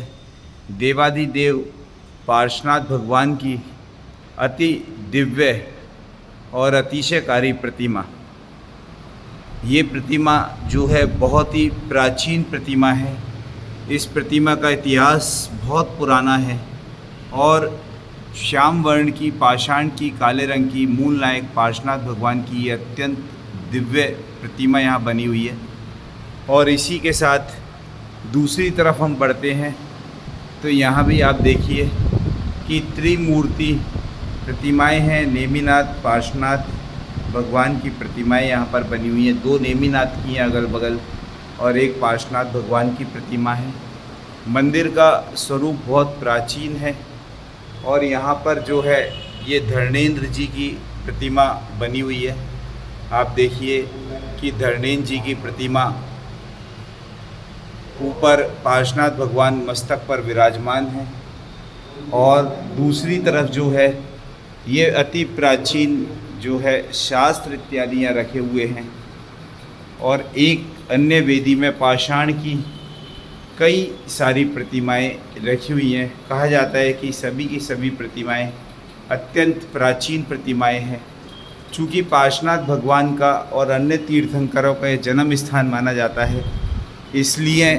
A: देवाधिदेव पार्श्वनाथ भगवान की अति दिव्य और अतिशयकारी प्रतिमा। ये प्रतिमा जो है बहुत ही प्राचीन प्रतिमा है। इस प्रतिमा का इतिहास बहुत पुराना है और श्याम वर्ण की, पाषाण की, काले रंग की मूल नायक पार्श्वनाथ भगवान की ये अत्यंत दिव्य प्रतिमा यहाँ बनी हुई है। और इसी के साथ दूसरी तरफ हम बढ़ते हैं तो यहाँ भी आप देखिए कि त्रिमूर्ति प्रतिमाएं हैं। नेमिनाथ, पार्श्वनाथ भगवान की प्रतिमाएं यहाँ पर बनी हुई हैं। 2 नेमिनाथ की हैं अगल बगल और एक पार्श्वनाथ भगवान की प्रतिमा है। मंदिर का स्वरूप बहुत प्राचीन है और यहाँ पर जो है ये धर्मेंद्र जी की प्रतिमा बनी हुई है। आप देखिए कि धर्मेंद्र जी की प्रतिमा ऊपर पार्श्वनाथ भगवान मस्तक पर विराजमान है और दूसरी तरफ जो है ये अति प्राचीन जो है शास्त्र इत्यादि यहाँ रखे हुए हैं। और एक अन्य वेदी में पाषाण की कई सारी प्रतिमाएं रखी हुई हैं। कहा जाता है कि सभी की सभी प्रतिमाएं अत्यंत प्राचीन प्रतिमाएं हैं। चूँकि पार्श्वनाथ भगवान का और अन्य तीर्थंकरों का जन्म स्थान माना जाता है, इसलिए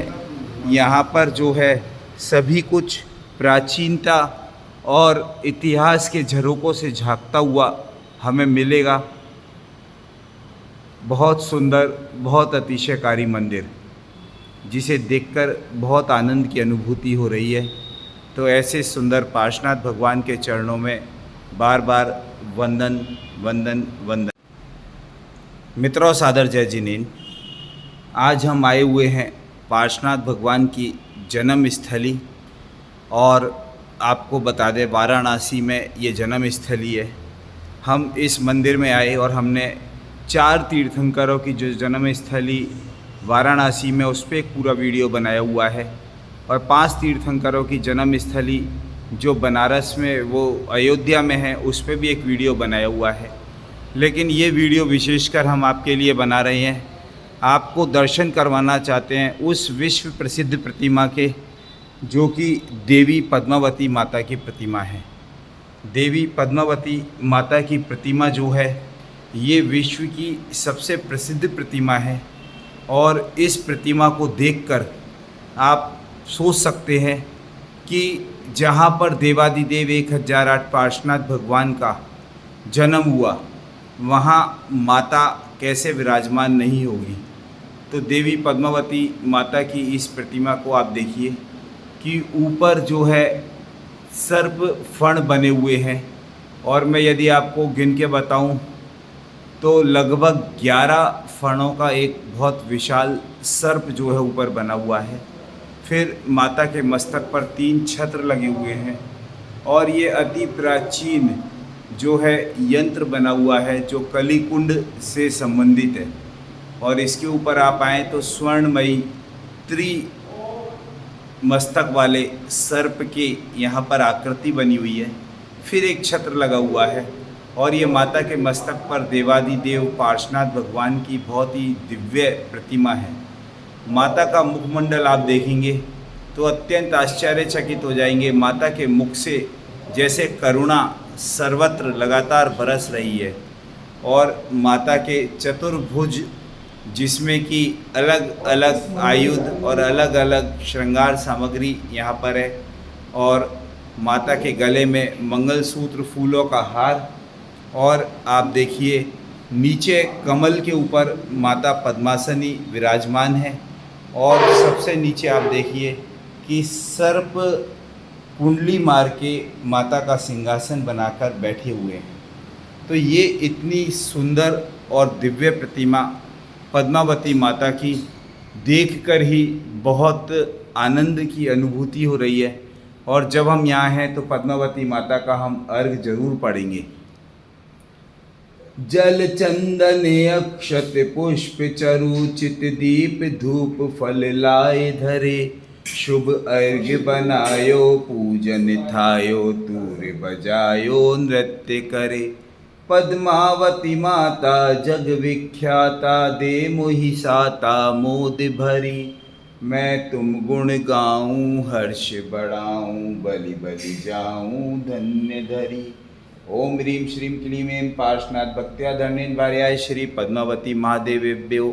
A: यहाँ पर जो है सभी कुछ प्राचीनता और इतिहास के झरोकों से झांकता हुआ हमें मिलेगा। बहुत सुंदर, बहुत अतिशयकारी मंदिर, जिसे देखकर बहुत आनंद की अनुभूति हो रही है। तो ऐसे सुंदर पार्श्वनाथ भगवान के चरणों में बार बार वंदन वंदन वंदन। मित्रों, सादर जय जिनेन्द्र। आज हम आए हुए हैं पार्श्वनाथ भगवान की जन्म स्थली और आपको बता दें वाराणसी में ये जन्म स्थली है। हम इस मंदिर में आए और हमने 4 तीर्थंकरों की जो जन्म स्थली वाराणसी में उस पर एक पूरा वीडियो बनाया हुआ है और 5 तीर्थंकरों की जन्म स्थली जो बनारस में वो अयोध्या में है उस पर भी एक वीडियो बनाया हुआ है। लेकिन ये वीडियो विशेषकर हम आपके लिए बना रहे हैं। आपको दर्शन करवाना चाहते हैं उस विश्व प्रसिद्ध प्रतिमा के, जो कि देवी पद्मावती माता की प्रतिमा है। देवी पद्मावती माता की प्रतिमा जो है ये विश्व की सबसे प्रसिद्ध प्रतिमा है और इस प्रतिमा को देखकर आप सोच सकते हैं कि जहाँ पर देवादिदेव 1008 पार्श्वनाथ भगवान का जन्म हुआ वहाँ माता कैसे विराजमान नहीं होगी। तो देवी पद्मावती माता की इस प्रतिमा को आप देखिए कि ऊपर जो है सर्प फण बने हुए हैं, और मैं यदि आपको गिन के बताऊं तो लगभग 11 फणों का एक बहुत विशाल सर्प जो है ऊपर बना हुआ है। फिर माता के मस्तक पर 3 छत्र लगे हुए हैं और ये अति प्राचीन जो है यंत्र बना हुआ है जो कलिकुंड से संबंधित है। और इसके ऊपर आप आएँ तो स्वर्णमयी मस्तक वाले सर्प के यहाँ पर आकृति बनी हुई है। फिर एक छत्र लगा हुआ है और ये माता के मस्तक पर देवादिदेव पार्श्वनाथ भगवान की बहुत ही दिव्य प्रतिमा है। माता का मुखमंडल आप देखेंगे तो अत्यंत आश्चर्यचकित हो जाएंगे। माता के मुख से जैसे करुणा सर्वत्र लगातार बरस रही है और माता के चतुर्भुज, जिसमें कि अलग अलग आयुध और अलग अलग श्रृंगार सामग्री यहाँ पर है, और माता के गले में मंगलसूत्र फूलों का हार, और आप देखिए नीचे कमल के ऊपर माता पद्मासनी विराजमान है, और सबसे नीचे आप देखिए कि सर्प कुंडली मार के माता का सिंहासन बनाकर बैठे हुए हैं। तो ये इतनी सुंदर और दिव्य प्रतिमा पद्मावती माता की देखकर ही बहुत आनंद की अनुभूति हो रही है। और जब हम यहाँ हैं तो पद्मावती माता का हम अर्घ जरूर पढ़ेंगे। जल चंदन अक्षत पुष्प चरुचित दीप धूप फल लाए धरे, शुभ अर्घ्य बनायो पूजन थायो तूर बजायो नृत्य करे। पद्मावती माता जग विख्याता दे मोहि साता मोद भरी, मैं तुम गुण गाऊं हर्ष बढ़ाऊं बलि बलि जाऊं धन्य धरी। ओम ह्रीं श्रीं क्लीं ऐं पार्श्वनाथ भक्त्या धरणेन भार्याय श्री पद्मावती महादेवेभ्यो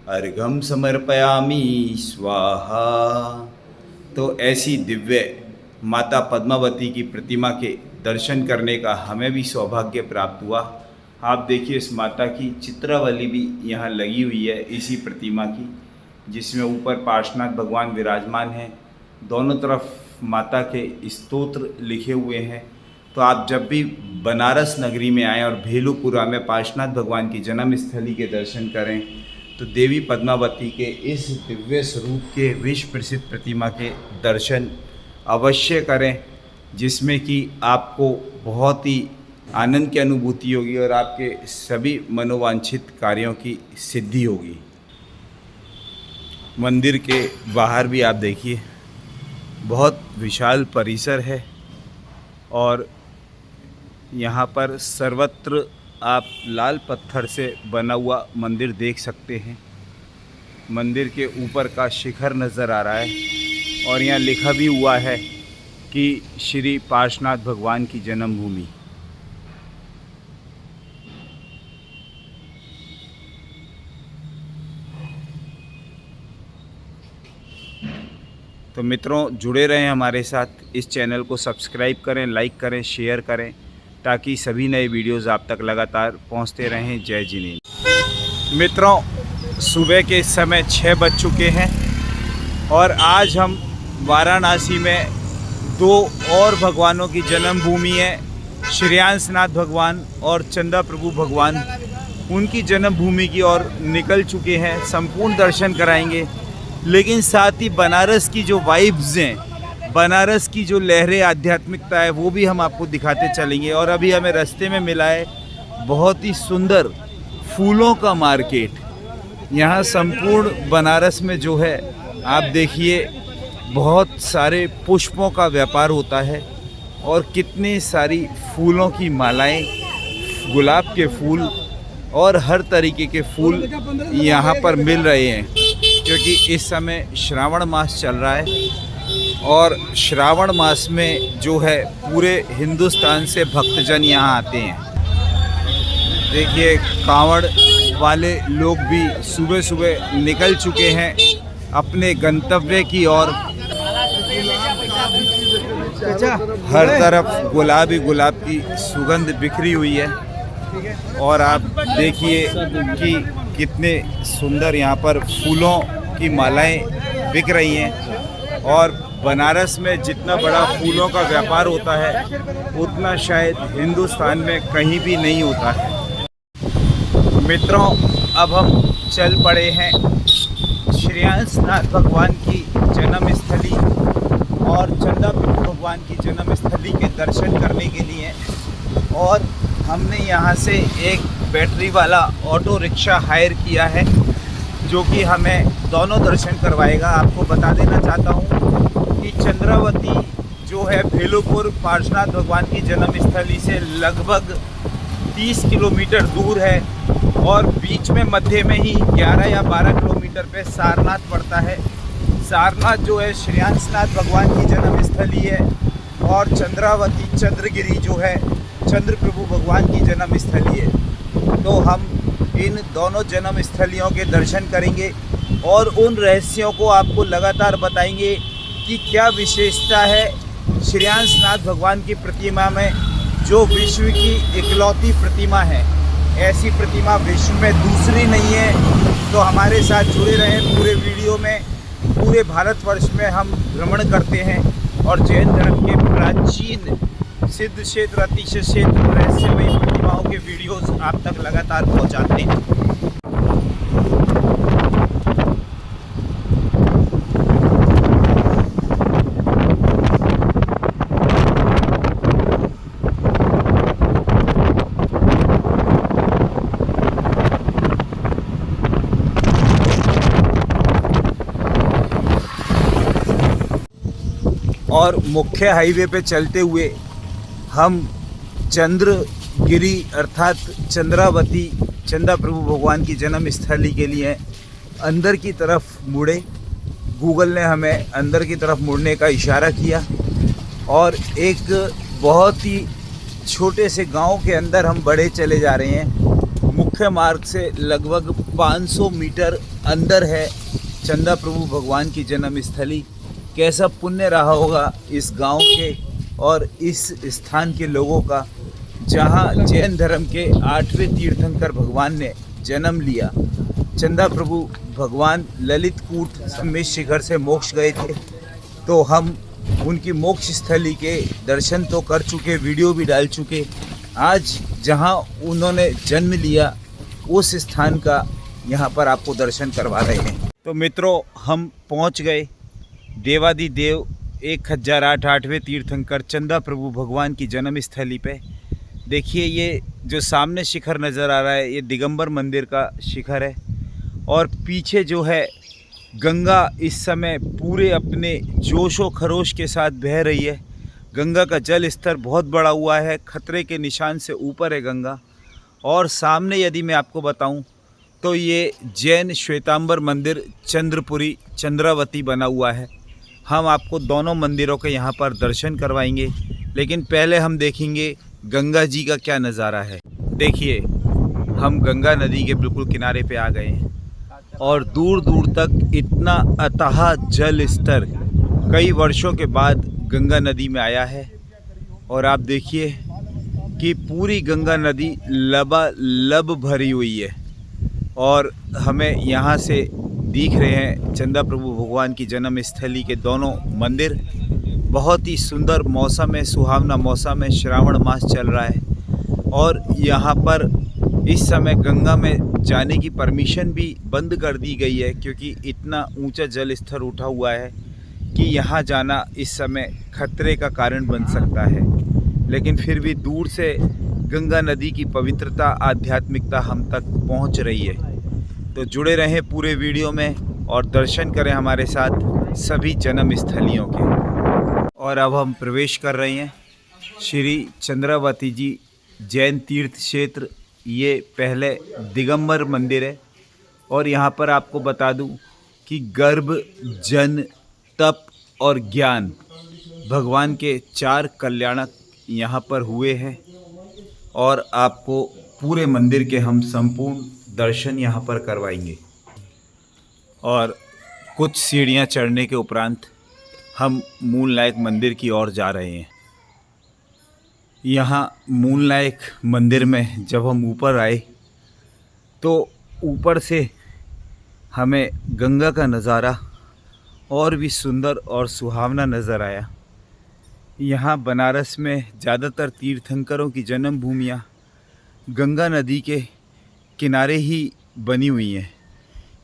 A: अर्घ्यं समर्पयामि स्वाहा। तो ऐसी दिव्य माता पद्मावती की प्रतिमा के दर्शन करने का हमें भी सौभाग्य प्राप्त हुआ। आप देखिए इस माता की चित्रावली भी यहाँ लगी हुई है इसी प्रतिमा की, जिसमें ऊपर पार्श्वनाथ भगवान विराजमान हैं, दोनों तरफ माता के स्तोत्र लिखे हुए हैं। तो आप जब भी बनारस नगरी में आएँ और भेलूपुरा में पार्श्वनाथ भगवान की जन्म स्थली के दर्शन करें तो देवी पद्मावती के इस दिव्य स्वरूप के विश्व प्रसिद्ध प्रतिमा के दर्शन अवश्य करें, जिसमें कि आपको बहुत ही आनंद की अनुभूति होगी और आपके सभी मनोवांछित कार्यों की सिद्धि होगी। मंदिर के बाहर भी आप देखिए बहुत विशाल परिसर है और यहाँ पर सर्वत्र आप लाल पत्थर से बना हुआ मंदिर देख सकते हैं। मंदिर के ऊपर का शिखर नज़र आ रहा है और यहाँ लिखा भी हुआ है कि श्री पार्श्वनाथ भगवान की जन्मभूमि। तो मित्रों जुड़े रहें हमारे साथ, इस चैनल को सब्सक्राइब करें, लाइक करें, शेयर करें, ताकि सभी नए वीडियोस आप तक लगातार पहुंचते रहें। जय जिनेन्द्र। मित्रों सुबह के समय 6 बज चुके हैं और आज हम वाराणसी में 2 और भगवानों की जन्मभूमि है, श्रेयांसनाथ भगवान और चंदा प्रभु भगवान, उनकी जन्मभूमि की ओर निकल चुके हैं। संपूर्ण दर्शन कराएंगे, लेकिन साथ ही बनारस की जो वाइब्स हैं, बनारस की जो लहरें आध्यात्मिकता है, वो भी हम आपको दिखाते चलेंगे। और अभी हमें रास्ते में मिला है बहुत ही सुंदर फूलों का मार्केट। यहाँ संपूर्ण बनारस में जो है आप देखिए बहुत सारे पुष्पों का व्यापार होता है और कितनी सारी फूलों की मालाएं, गुलाब के फूल और हर तरीके के फूल यहाँ पर मिल रहे हैं, क्योंकि इस समय श्रावण मास चल रहा है और श्रावण मास में जो है पूरे हिंदुस्तान से भक्तजन यहाँ आते हैं। देखिए कांवड़ वाले लोग भी सुबह सुबह निकल चुके हैं अपने गंतव्य की ओर। हर तरफ गुलाब ही गुलाब की सुगंध बिखरी हुई है और आप देखिए कि कितने सुंदर यहाँ पर फूलों की मालाएं बिक रही हैं। और बनारस में जितना बड़ा फूलों का व्यापार होता है उतना शायद हिंदुस्तान में कहीं भी नहीं होता है। मित्रों, अब हम चल पड़े हैं श्रेयांसनाथ भगवान की जन्मस्थली और चंदा प्रभु भगवान की जन्मस्थली के दर्शन करने के लिए। और हमने यहाँ से एक बैटरी वाला ऑटो रिक्शा हायर किया है जो कि हमें दोनों दर्शन करवाएगा। आपको बता देना चाहता हूँ कि चंद्रावती जो है भेलुपुर पार्श्वनाथ भगवान की जन्मस्थली से लगभग 30 किलोमीटर दूर है और बीच में मध्य में ही 11 या 12 किलोमीटर पे सारनाथ पड़ता है। सारनाथ जो है श्रेयांसनाथ भगवान की जन्मस्थली है और चंद्रावती चंद्रगिरी जो है चंद्र प्रभु भगवान की जन्मस्थली है। तो हम इन दोनों जन्मस्थलियों के दर्शन करेंगे और उन रहस्यों को आपको लगातार बताएंगे कि क्या विशेषता है श्रेयांसनाथ भगवान की प्रतिमा में, जो विश्व की इकलौती प्रतिमा है। ऐसी प्रतिमा विश्व में दूसरी नहीं है। तो हमारे साथ जुड़े रहें पूरे वीडियो में। पूरे भारतवर्ष में हम भ्रमण करते हैं और जैन धर्म के प्राचीन सिद्ध क्षेत्र, अतिशय क्षेत्र, रहस्यमयी प्रतिमाओं के वीडियोस आप तक लगातार पहुंचाते हैं। और मुख्य हाईवे पे चलते हुए हम चंद्रगिरी अर्थात चंद्रावती चंदा प्रभु भगवान की जन्मस्थली के लिए अंदर की तरफ मुड़े। गूगल ने हमें अंदर की तरफ मुड़ने का इशारा किया और एक बहुत ही छोटे से गांव के अंदर हम बढ़े चले जा रहे हैं। मुख्य मार्ग से लगभग 500 मीटर अंदर है चंदा प्रभु भगवान की जन्मस्थली। कैसा पुण्य रहा होगा इस गांव के और इस स्थान के लोगों का, जहां जैन धर्म के 8वें तीर्थंकर भगवान ने जन्म लिया। चंदा प्रभु भगवान ललित कूट सम्मेद शिखर से मोक्ष गए थे, तो हम उनकी मोक्ष स्थली के दर्शन तो कर चुके, वीडियो भी डाल चुके। आज जहां उन्होंने जन्म लिया उस स्थान का यहां पर आपको दर्शन करवा रहे हैं। तो मित्रों, हम पहुंच गए देवादिदेव 1008 8वें तीर्थंकर चंदा प्रभु भगवान की जन्मस्थली पे। देखिए ये जो सामने शिखर नज़र आ रहा है ये दिगंबर मंदिर का शिखर है और पीछे जो है गंगा इस समय पूरे अपने जोशो खरोश के साथ बह रही है। गंगा का जल स्तर बहुत बड़ा हुआ है, खतरे के निशान से ऊपर है गंगा। और सामने यदि मैं आपको बताऊं तो ये जैन श्वेतांबर मंदिर चंद्रपुरी चंद्रावती बना हुआ है। हम आपको दोनों मंदिरों के यहाँ पर दर्शन करवाएंगे, लेकिन पहले हम देखेंगे गंगा जी का क्या नज़ारा है। देखिए हम गंगा नदी के बिल्कुल किनारे पे आ गए हैं और दूर दूर तक इतना अथाह जल स्तर कई वर्षों के बाद गंगा नदी में आया है। और आप देखिए कि पूरी गंगा नदी लबालब भरी हुई है और हमें यहाँ से दिख रहे हैं चंदा प्रभु भगवान की जन्मस्थली के दोनों मंदिर। बहुत ही सुंदर मौसम है, सुहावना मौसम है, श्रावण मास चल रहा है और यहाँ पर इस समय गंगा में जाने की परमिशन भी बंद कर दी गई है, क्योंकि इतना ऊंचा जल स्तर उठा हुआ है कि यहाँ जाना इस समय खतरे का कारण बन सकता है। लेकिन फिर भी दूर से गंगा नदी की पवित्रता, आध्यात्मिकता हम तक पहुँच रही है। तो जुड़े रहें पूरे वीडियो में और दर्शन करें हमारे साथ सभी जन्म स्थलियों के। और अब हम प्रवेश कर रहे हैं श्री चंद्रावती जी जैन तीर्थ क्षेत्र ये पहले दिगंबर मंदिर है और यहाँ पर आपको बता दूँ कि गर्भ, जन, तप और ज्ञान भगवान के 4 कल्याणक यहाँ पर हुए हैं और आपको पूरे मंदिर के हम संपूर्ण दर्शन यहाँ पर करवाएंगे। और कुछ सीढ़ियाँ चढ़ने के उपरांत हम मूलनायक मंदिर की ओर जा रहे हैं। यहाँ मूलनायक मंदिर में जब हम ऊपर आए तो ऊपर से हमें गंगा का नज़ारा और भी सुंदर और सुहावना नज़र आया। यहाँ बनारस में ज़्यादातर तीर्थंकरों की जन्म भूमियाँ गंगा नदी के किनारे ही बनी हुई हैं।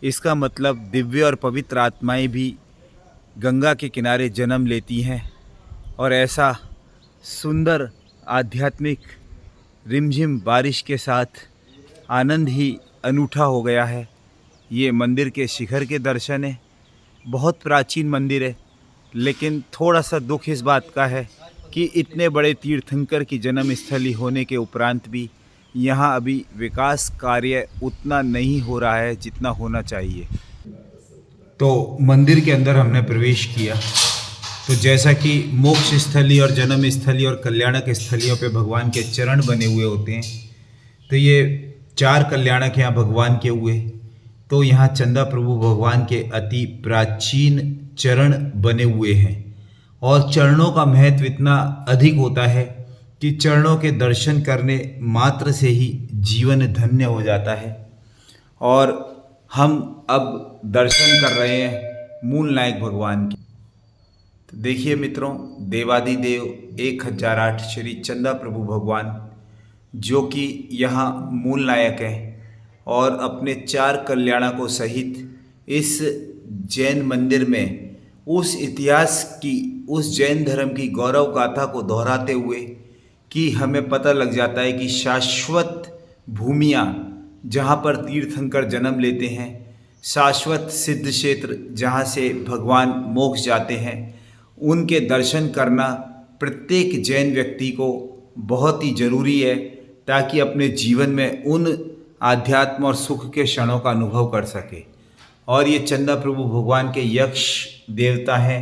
A: इसका मतलब दिव्य और पवित्र आत्माएं भी गंगा के किनारे जन्म लेती हैं और ऐसा सुंदर आध्यात्मिक रिमझिम बारिश के साथ आनंद ही अनूठा हो गया है। ये मंदिर के शिखर के दर्शन है। बहुत प्राचीन मंदिर है, लेकिन थोड़ा सा दुख इस बात का है कि इतने बड़े तीर्थंकर की जन्म स्थली होने के उपरांत भी यहाँ अभी विकास कार्य उतना नहीं हो रहा है जितना होना चाहिए। तो मंदिर के अंदर हमने प्रवेश किया तो जैसा कि मोक्ष स्थली और जन्म स्थली और कल्याणक स्थलियों पे भगवान के चरण बने हुए होते हैं, तो ये 4 कल्याणक यहाँ भगवान के हुए। तो यहाँ चंदा प्रभु भगवान के अति प्राचीन चरण बने हुए हैं और चरणों का महत्व इतना अधिक होता है कि चरणों के दर्शन करने मात्र से ही जीवन धन्य हो जाता है। और हम अब दर्शन कर रहे हैं मूलनायक भगवान के। तो देखिए मित्रों, देवादिदेव 1008 श्री चंदा प्रभु भगवान जो कि यहाँ मूलनायक है और अपने 4 कल्याणकों सहित इस जैन मंदिर में उस इतिहास की, उस जैन धर्म की गौरव गाथा को दोहराते हुए कि हमें पता लग जाता है कि शाश्वत भूमियाँ जहाँ पर तीर्थंकर जन्म लेते हैं, शाश्वत सिद्ध क्षेत्र जहाँ से भगवान मोक्ष जाते हैं, उनके दर्शन करना प्रत्येक जैन व्यक्ति को बहुत ही ज़रूरी है ताकि अपने जीवन में उन आध्यात्म और सुख के क्षणों का अनुभव कर सके। और ये चंदा प्रभु भगवान के यक्ष देवता हैं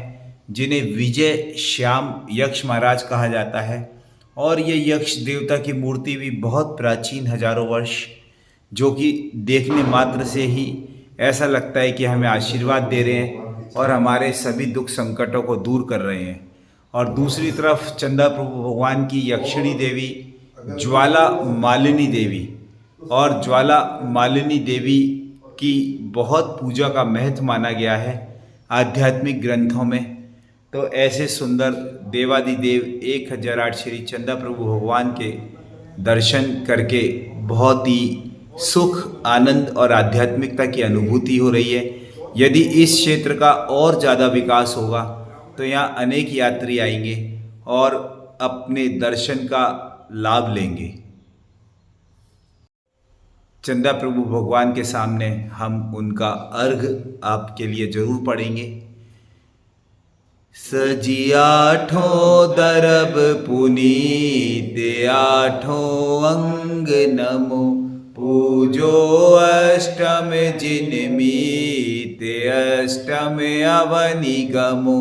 A: जिन्हें विजय श्याम यक्ष महाराज कहा जाता है। और ये यक्ष देवता की मूर्ति भी बहुत प्राचीन, हजारों वर्ष, जो कि देखने मात्र से ही ऐसा लगता है कि हमें आशीर्वाद दे रहे हैं और हमारे सभी दुख संकटों को दूर कर रहे हैं। और दूसरी तरफ चंदा प्रभु भगवान की यक्षिणी देवी ज्वाला मालिनी देवी, और ज्वाला मालिनी देवी की बहुत पूजा का महत्व माना गया है आध्यात्मिक ग्रंथों में। तो ऐसे सुंदर देवादिदेव 1008 श्री चंदा प्रभु भगवान के दर्शन करके बहुत ही सुख, आनंद और आध्यात्मिकता की अनुभूति हो रही है। यदि इस क्षेत्र का और ज़्यादा विकास होगा तो यहाँ अनेक यात्री आएंगे और अपने दर्शन का लाभ लेंगे। चंदा प्रभु भगवान के सामने हम उनका अर्घ आपके लिए जरूर पढ़ेंगे। सजी आठों दरब पुनीत आठों अंग नमो, पूजो अष्टम जिनमीत अष्टम अवनि गमो,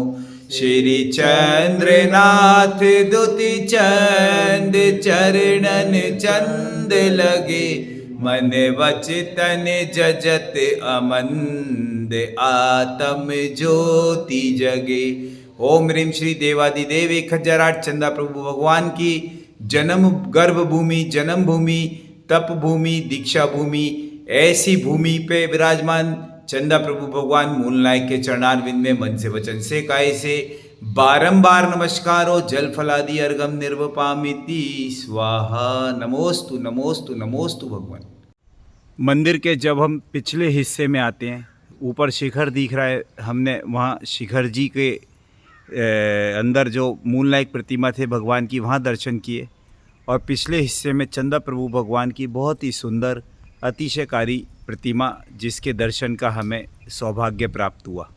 A: श्री चंद्रनाथ दुति चंद चरणन चंद लगे, मन वचतन जजत अमंद आत्म ज्योति जगे। ओम ह्रीं श्री देवादिदेव 1008 चंदा प्रभु भगवान की जन्म गर्भ भूमि, जन्म भूमि, तप भूमि, दीक्षा भूमि, ऐसी भूमि पे विराजमान चंदा प्रभु भगवान मूलनायक के चरणारविंद में मन से वचन से काय से बारंबार नमस्कारो जल फलादि अर्घम निर्वपामिति स्वाहा। नमोस्तु नमोस्तु नमोस्तु भगवान। मंदिर के जब हम पिछले हिस्से में आते हैं, ऊपर शिखर दिख रहा है, हमने वहाँ शिखर जी के अंदर जो मूलनायक प्रतिमा थे भगवान की, वहाँ दर्शन किए। और पिछले हिस्से में चंदा प्रभु भगवान की बहुत ही सुंदर अतिशयकारी प्रतिमा, जिसके दर्शन का हमें सौभाग्य प्राप्त हुआ।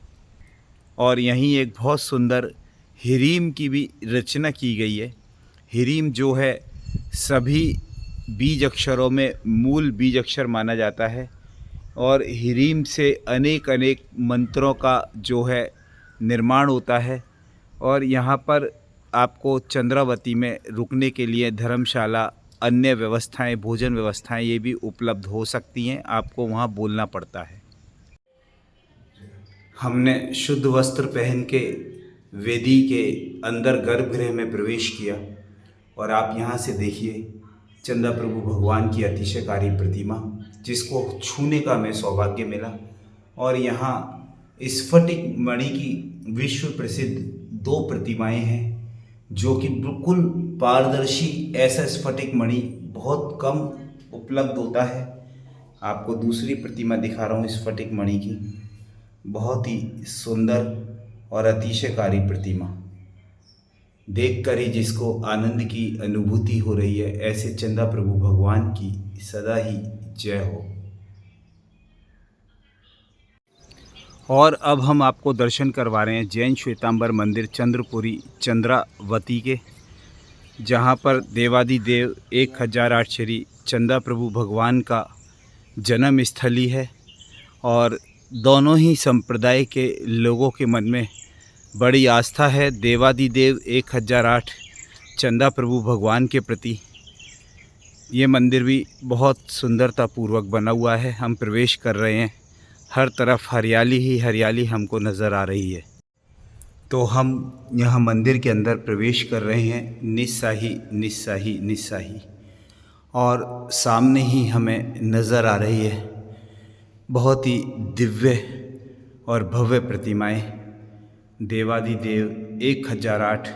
A: और यहीं एक बहुत सुंदर हिरीम की भी रचना की गई है। हिरीम जो है सभी बीज अक्षरों में मूल बीज अक्षर माना जाता है और ह्रीम से अनेक अनेक मंत्रों का जो है निर्माण होता है। और यहाँ पर आपको चंद्रावती में रुकने के लिए धर्मशाला, अन्य व्यवस्थाएं, भोजन व्यवस्थाएं ये भी उपलब्ध हो सकती हैं, आपको वहाँ बोलना पड़ता है। हमने शुद्ध वस्त्र पहन के वेदी के अंदर गर्भगृह में प्रवेश किया और आप यहाँ से देखिए चंदा प्रभु भगवान की अतिशयकारी प्रतिमा, जिसको छूने का हमें सौभाग्य मिला। और यहाँ स्फटिक मणि की विश्व प्रसिद्ध 2 प्रतिमाएं हैं, जो कि बिल्कुल पारदर्शी, ऐसा स्फटिक मणि बहुत कम उपलब्ध होता है। आपको दूसरी प्रतिमा दिखा रहा हूँ स्फटिक मणि की, बहुत ही सुंदर और अतिशयकारी प्रतिमा, देखकर ही जिसको आनंद की अनुभूति हो रही है। ऐसे चंदा प्रभु भगवान की सदा ही जय हो। और अब हम आपको दर्शन करवा रहे हैं जैन श्वेतांबर मंदिर चंद्रपुरी चंद्रावती के, जहाँ पर देवादिदेव 1008 श्री चंदा प्रभु भगवान का जन्म स्थली है। और दोनों ही संप्रदाय के लोगों के मन में बड़ी आस्था है देवादिदेव 1008 चंदा प्रभु भगवान के प्रति। ये मंदिर भी बहुत सुंदरतापूर्वक बना हुआ है। हम प्रवेश कर रहे हैं, हर तरफ हरियाली ही हरियाली हमको नज़र आ रही है। तो हम यहाँ मंदिर के अंदर प्रवेश कर रहे हैं, निस्साही निस्साही निस्साही, और सामने ही हमें नज़र आ रही है बहुत ही दिव्य और भव्य प्रतिमाएं। देवादिदेव 1008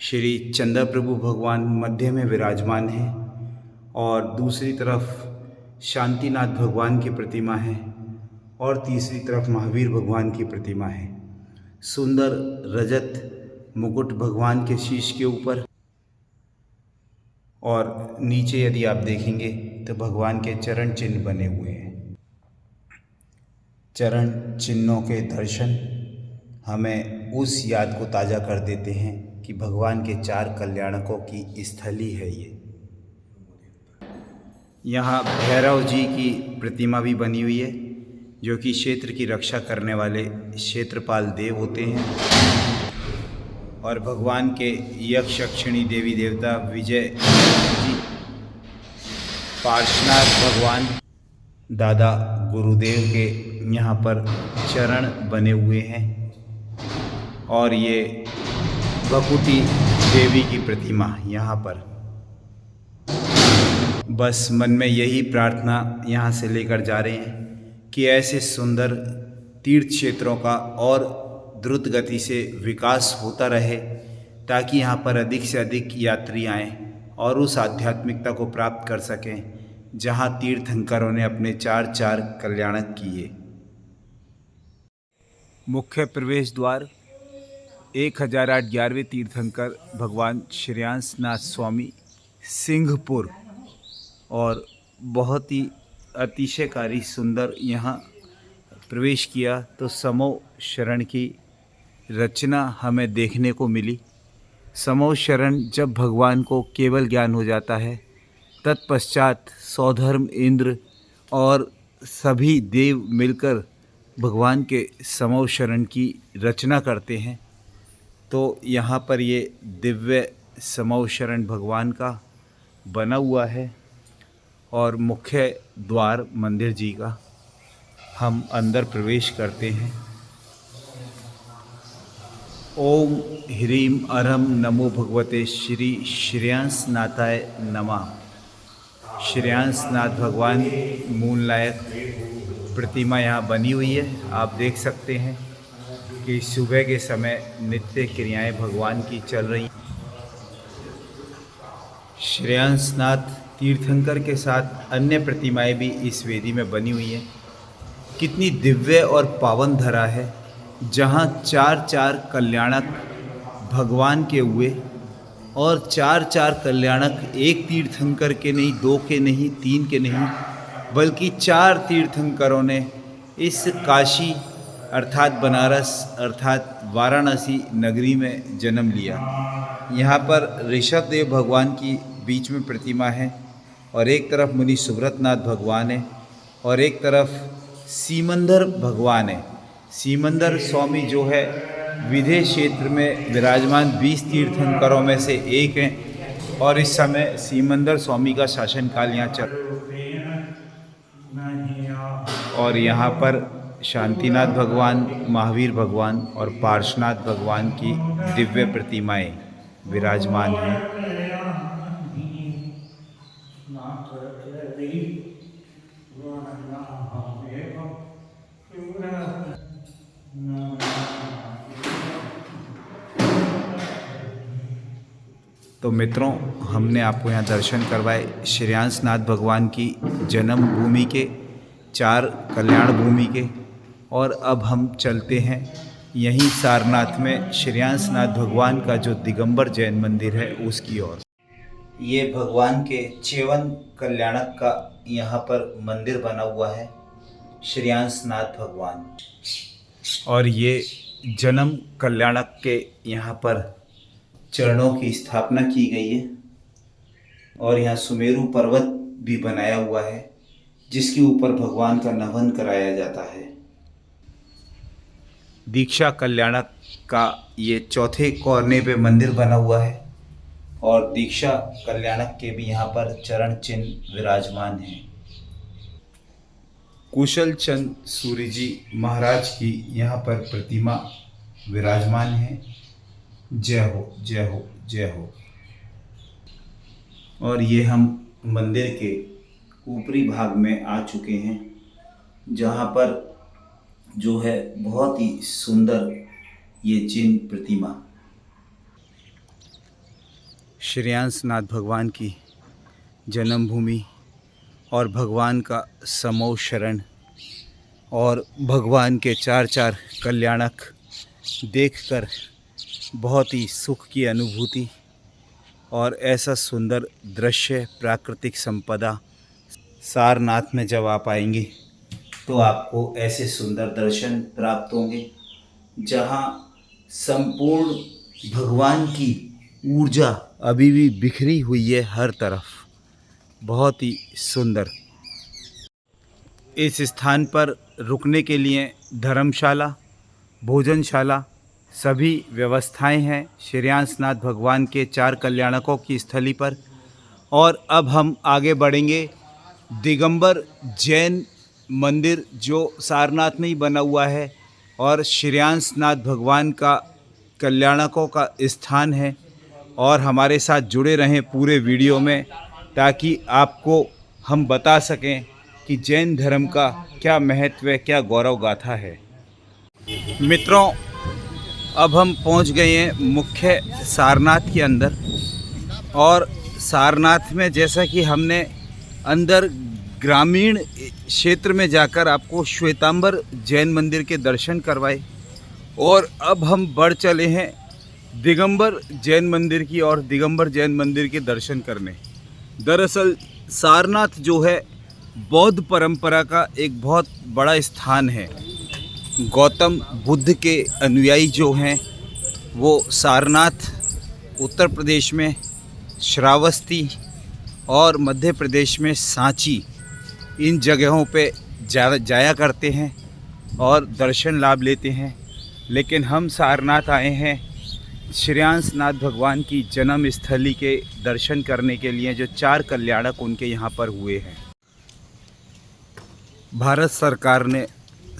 A: श्री चंदा प्रभु भगवान मध्य में विराजमान हैं और दूसरी तरफ शांतिनाथ भगवान की प्रतिमा है और तीसरी तरफ महावीर भगवान की प्रतिमा है। सुंदर रजत मुकुट भगवान के शीश के ऊपर, और नीचे यदि आप देखेंगे तो भगवान के चरण चिन्ह बने हुए हैं। चरण चिन्हों के दर्शन हमें उस याद को ताज़ा कर देते हैं कि भगवान के 4 कल्याणकों की स्थली है ये। यहाँ भैरव जी की प्रतिमा भी बनी हुई है, जो कि क्षेत्र की रक्षा करने वाले क्षेत्रपाल देव होते हैं। और भगवान के यक्ष यक्षिणी देवी देवता विजय जी, पार्श्वनाथ भगवान, दादा गुरुदेव के यहाँ पर चरण बने हुए हैं। और ये भकुटी देवी की प्रतिमा यहाँ पर। बस मन में यही प्रार्थना यहाँ से लेकर जा रहे हैं कि ऐसे सुंदर तीर्थ क्षेत्रों का और द्रुत गति से विकास होता रहे, ताकि यहाँ पर अधिक से अधिक यात्री आएँ और उस आध्यात्मिकता को प्राप्त कर सकें जहाँ तीर्थंकरों ने अपने 4 कल्याणक किए। मुख्य प्रवेश द्वार 1008 11वें तीर्थंकर भगवान श्रेयांसनाथ स्वामी सिंहपुर, और बहुत ही अतिशयकारी सुंदर यहाँ प्रवेश किया तो समूह शरण की रचना हमें देखने को मिली। समूह शरण जब भगवान को केवल ज्ञान हो जाता है, तत्पश्चात सौधर्म इंद्र और सभी देव मिलकर भगवान के समूह शरण की रचना करते हैं। तो यहाँ पर ये दिव्य समूह शरण भगवान का बना हुआ है और मुख्य द्वार मंदिर जी का। हम अंदर प्रवेश करते हैं। ओम ह्रीम अरहम नमो भगवते श्री श्रेयांसनाथाय नमः। श्रेयांसनाथ भगवान मूलनायक प्रतिमा यहाँ बनी हुई है। आप देख सकते हैं कि सुबह के समय नित्य क्रियाएं भगवान की चल रही। श्रेयांसनाथ तीर्थंकर के साथ अन्य प्रतिमाएं भी इस वेदी में बनी हुई हैं। कितनी दिव्य और पावन धरा है, जहाँ 4 कल्याणक भगवान के हुए, और 4 कल्याणक एक तीर्थंकर के नहीं, 2 के नहीं, 3 के नहीं, बल्कि 4 तीर्थंकरों ने इस काशी अर्थात बनारस अर्थात वाराणसी नगरी में जन्म लिया। यहाँ पर ऋषभ देव भगवान की बीच में प्रतिमा है और एक तरफ मुनि सुब्रतनाथ भगवान है और एक तरफ सीमंदर भगवान है। सीमंदर स्वामी जो है विदेह क्षेत्र में विराजमान 20 तीर्थंकरों में से एक हैं और इस समय सीमंदर स्वामी का शासनकाल यहाँ चल और यहाँ पर शांतिनाथ भगवान, महावीर भगवान और पार्श्वनाथ भगवान की दिव्य प्रतिमाएं विराजमान हैं। तो मित्रों, हमने आपको यहाँ दर्शन करवाए श्रेयांसनाथ भगवान की जन्म भूमि के, 4 कल्याण भूमि के, और अब हम चलते हैं यहीं सारनाथ में श्रेयांसनाथ भगवान का जो दिगंबर जैन मंदिर है उसकी ओर। ये भगवान के 54 कल्याणक का यहाँ पर मंदिर बना हुआ है, श्रेयांसनाथ भगवान, और ये जन्म कल्याणक के यहाँ पर चरणों की स्थापना की गई है और यहाँ सुमेरु पर्वत भी बनाया हुआ है जिसके ऊपर भगवान का नमन कराया जाता है। दीक्षा कल्याणक का ये चौथे कोने पे मंदिर बना हुआ है और दीक्षा कल्याणक के भी यहाँ पर चरण चिन्ह विराजमान हैं। कुशल चंद सूरी जी महाराज की यहाँ पर प्रतिमा विराजमान है। जय हो, जय हो, जय हो। और ये हम मंदिर के ऊपरी भाग में आ चुके हैं जहाँ पर जो है बहुत ही सुंदर ये चिन्ह प्रतिमा श्रेयांसनाथ भगवान की जन्मभूमि और भगवान का समो शरण और भगवान के 4 कल्याणक देखकर बहुत ही सुख की अनुभूति और ऐसा सुंदर दृश्य, प्राकृतिक संपदा सारनाथ में जब आप आएंगे तो आपको ऐसे सुंदर दर्शन प्राप्त होंगे जहाँ संपूर्ण भगवान की ऊर्जा अभी भी बिखरी हुई है हर तरफ। बहुत ही सुंदर। इस स्थान पर रुकने के लिए धर्मशाला, भोजनशाला सभी व्यवस्थाएं हैं श्रेयांसनाथ भगवान के 4 कल्याणकों की स्थली पर। और अब हम आगे बढ़ेंगे दिगंबर जैन मंदिर जो सारनाथ में ही बना हुआ है और श्रेयांसनाथ भगवान का कल्याणकों का स्थान है। और हमारे साथ जुड़े रहें पूरे वीडियो में ताकि आपको हम बता सकें कि जैन धर्म का क्या महत्व है, क्या गौरव गाथा है। मित्रों, अब हम पहुंच गए हैं मुख्य सारनाथ के अंदर और सारनाथ में जैसा कि हमने अंदर ग्रामीण क्षेत्र में जाकर आपको श्वेतांबर जैन मंदिर के दर्शन करवाए और अब हम बढ़ चले हैं दिगंबर जैन मंदिर की और दिगंबर जैन मंदिर के दर्शन करने। दरअसल सारनाथ जो है बौद्ध परंपरा का एक बहुत बड़ा स्थान है। गौतम बुद्ध के अनुयायी जो हैं वो सारनाथ, उत्तर प्रदेश में श्रावस्ती और मध्य प्रदेश में सांची, इन जगहों पे जाया करते हैं और दर्शन लाभ लेते हैं। लेकिन हम सारनाथ आए हैं श्रेयांसनाथ भगवान की जन्म स्थली के दर्शन करने के लिए जो 4 कल्याणक उनके यहाँ पर हुए हैं। भारत सरकार ने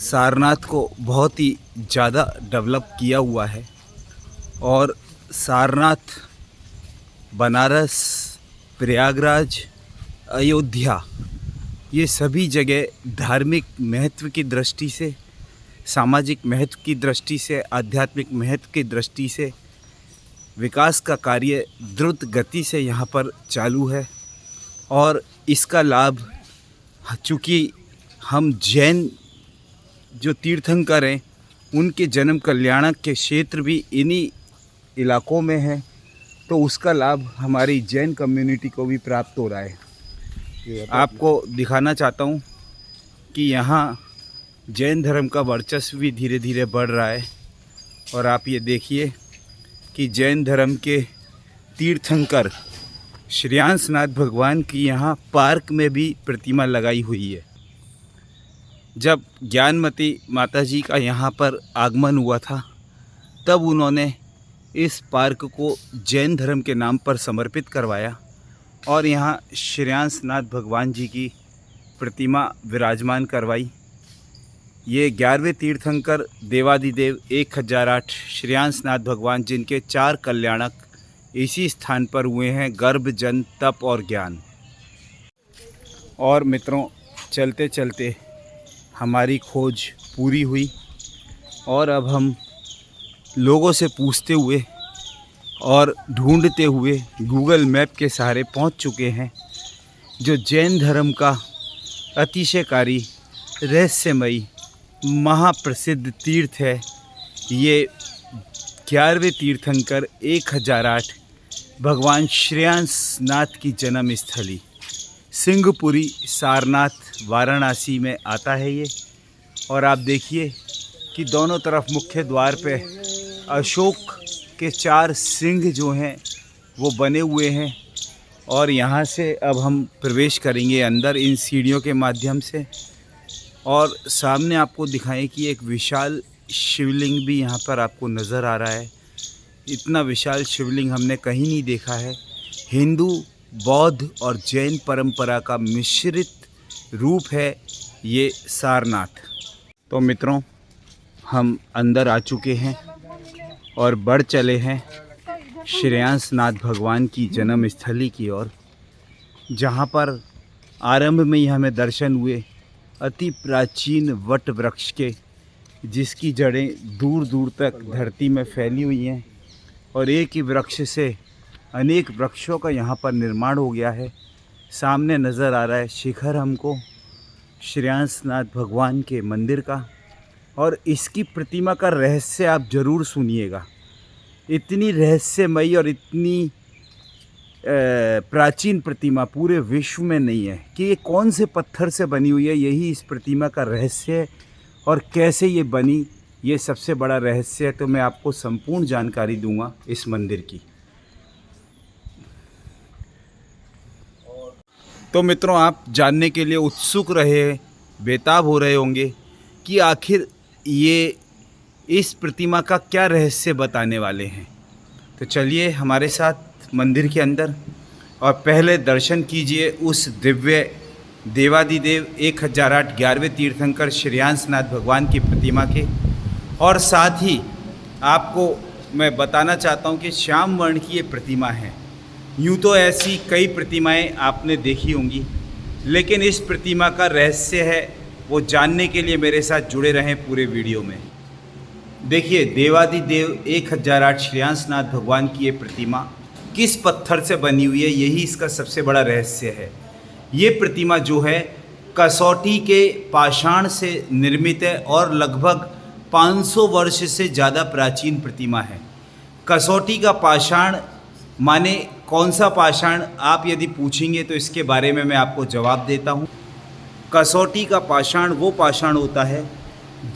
A: सारनाथ को बहुत ही ज़्यादा डेवलप किया हुआ है और सारनाथ, बनारस, प्रयागराज, अयोध्या, ये सभी जगह धार्मिक महत्व की दृष्टि से, सामाजिक महत्व की दृष्टि से, आध्यात्मिक महत्व की दृष्टि से विकास का कार्य द्रुत गति से यहाँ पर चालू है। और इसका लाभ, चूँकि हम जैन जो तीर्थंकर हैं उनके जन्म कल्याणक के क्षेत्र भी इन्हीं इलाकों में है, तो उसका लाभ हमारी जैन कम्युनिटी को भी प्राप्त हो रहा है। आपको दिखाना चाहता हूँ कि यहाँ जैन धर्म का वर्चस्व भी धीरे धीरे बढ़ रहा है। और आप ये देखिए कि जैन धर्म के तीर्थंकर श्रेयांसनाथ भगवान की यहाँ पार्क में भी प्रतिमा लगाई हुई है। जब ज्ञानमती माता जी का यहाँ पर आगमन हुआ था तब उन्होंने इस पार्क को जैन धर्म के नाम पर समर्पित करवाया और यहाँ श्रेयांसनाथ भगवान जी की प्रतिमा विराजमान करवाई। ये 11वें तीर्थंकर देवादिदेव 1008 श्रेयांसनाथ भगवान, जिनके 4 कल्याणक इसी स्थान पर हुए हैं, गर्भ, जन, तप और ज्ञान। और मित्रों, चलते चलते हमारी खोज पूरी हुई और अब हम लोगों से पूछते हुए और ढूंढते हुए गूगल मैप के सहारे पहुंच चुके हैं जो जैन धर्म का अतिशयकारी, रहस्यमयी, महाप्रसिद्ध तीर्थ है। ये 11वें तीर्थंकर 1008 भगवान श्रेयांसनाथ की जन्म स्थली सिंहपुरी सारनाथ वाराणसी में आता है ये। और आप देखिए कि दोनों तरफ मुख्य द्वार पे अशोक के 4 सिंह जो हैं वो बने हुए हैं। और यहाँ से अब हम प्रवेश करेंगे अंदर इन सीढ़ियों के माध्यम से। और सामने आपको दिखाएं कि एक विशाल शिवलिंग भी यहाँ पर आपको नज़र आ रहा है। इतना विशाल शिवलिंग हमने कहीं नहीं देखा है। हिंदू, बौद्ध और जैन परंपरा का मिश्रित रूप है ये सारनाथ। तो मित्रों, हम अंदर आ चुके हैं और बढ़ चले हैं श्रेयांसनाथ भगवान की जन्म स्थली की ओर, जहाँ पर आरंभ में ही हमें दर्शन हुए अति प्राचीन वट वृक्ष के, जिसकी जड़ें दूर दूर तक धरती में फैली हुई हैं और एक ही वृक्ष से अनेक वृक्षों का यहाँ पर निर्माण हो गया है। सामने नज़र आ रहा है शिखर हमको श्रेयांसनाथ भगवान के मंदिर का। और इसकी प्रतिमा का रहस्य आप ज़रूर सुनिएगा। इतनी रहस्यमयी और इतनी प्राचीन प्रतिमा पूरे विश्व में नहीं है कि ये कौन से पत्थर से बनी हुई है। यही इस प्रतिमा का रहस्य है और कैसे ये बनी, ये सबसे बड़ा रहस्य है। तो मैं आपको संपूर्ण जानकारी दूंगा इस मंदिर की। तो मित्रों, आप जानने के लिए उत्सुक रहे, बेताब हो रहे होंगे कि आखिर ये इस प्रतिमा का क्या रहस्य बताने वाले हैं। तो चलिए हमारे साथ मंदिर के अंदर और पहले दर्शन कीजिए उस दिव्य देवादिदेव 1008 11वें तीर्थंकर श्रेयांसनाथ भगवान की प्रतिमा के। और साथ ही आपको मैं बताना चाहता हूँ कि श्याम वर्ण की ये प्रतिमा है। यूँ तो ऐसी कई प्रतिमाएं आपने देखी होंगी, लेकिन इस प्रतिमा का रहस्य है वो जानने के लिए मेरे साथ जुड़े रहें पूरे वीडियो में। देखिए, देवादिदेव 1008 श्रेयांसनाथ भगवान की ये प्रतिमा किस पत्थर से बनी हुई है, यही इसका सबसे बड़ा रहस्य है। ये प्रतिमा जो है कसौटी के पाषाण से निर्मित है और लगभग 500 वर्ष से ज़्यादा प्राचीन प्रतिमा है। कसौटी का पाषाण माने कौन सा पाषाण, आप यदि पूछेंगे तो इसके बारे में मैं आपको जवाब देता हूँ। कसौटी का पाषाण वो पाषाण होता है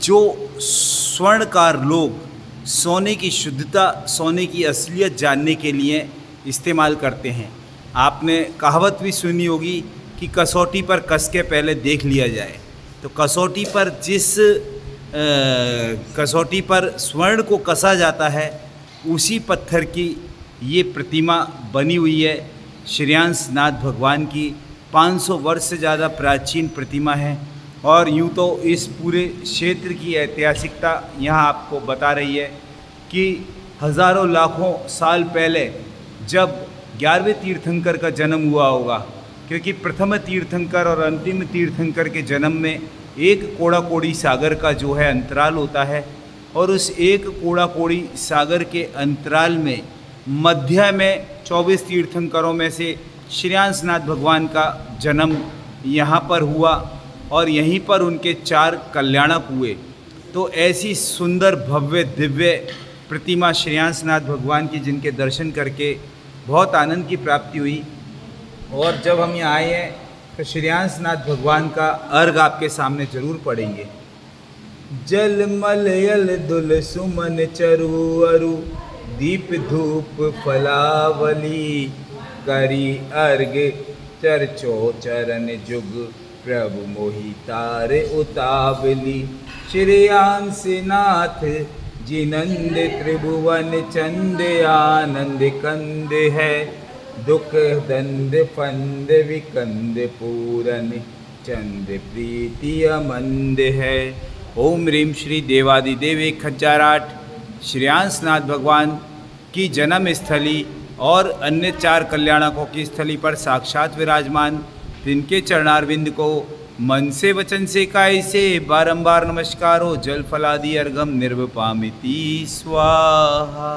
A: जो स्वर्णकार लोग सोने की शुद्धता, सोने की असलियत जानने के लिए इस्तेमाल करते हैं। आपने कहावत भी सुनी होगी कि कसौटी पर कस के पहले देख लिया जाए। तो कसौटी पर कसौटी पर स्वर्ण को कसा जाता है, उसी पत्थर की ये प्रतिमा बनी हुई है। श्रेयांसनाथ भगवान की 500 वर्ष से ज़्यादा प्राचीन प्रतिमा है। और यूँ तो इस पूरे क्षेत्र की ऐतिहासिकता यहाँ आपको बता रही है कि हज़ारों लाखों साल पहले जब 11वें तीर्थंकर का जन्म हुआ होगा, क्योंकि प्रथम तीर्थंकर और अंतिम तीर्थंकर के जन्म में एक कोड़ा कोड़ी सागर का जो है अंतराल होता है। और उस एक कोड़ा कोड़ी सागर के अंतराल में मध्य में 24 तीर्थंकरों में से श्रेयांसनाथ भगवान का जन्म यहाँ पर हुआ और यहीं पर उनके 4 कल्याणक हुए। तो ऐसी सुंदर भव्य दिव्य प्रतिमा श्रेयांसनाथ भगवान की, जिनके दर्शन करके बहुत आनंद की प्राप्ति हुई। और जब हम यहाँ आए हैं तो श्रेयांसनाथ भगवान का अर्घ आपके सामने ज़रूर पढ़ेंगे। जल मल यल दुल सुमन चरु अरु दीप धूप फलावली करी अर्घ चर्चो चरण जुग प्रभु मोहि तारे उतावली। श्रेयांस नाथ जिनंद त्रिभुवन चंद आनंद कंद है। दुख दंद फंद विकंद पूरन चंद प्रीति अमंद है। ओम ह्रीम श्री देवादिदेव 1008 श्रेयांसनाथ भगवान की जन्म स्थली और अन्य 4 कल्याणकों की स्थली पर साक्षात विराजमान तिनके चरणारविंद को मन से वचन से काय से बारंबार नमस्कारो जल फलादि अर्घम निर्वपामिति स्वाहा।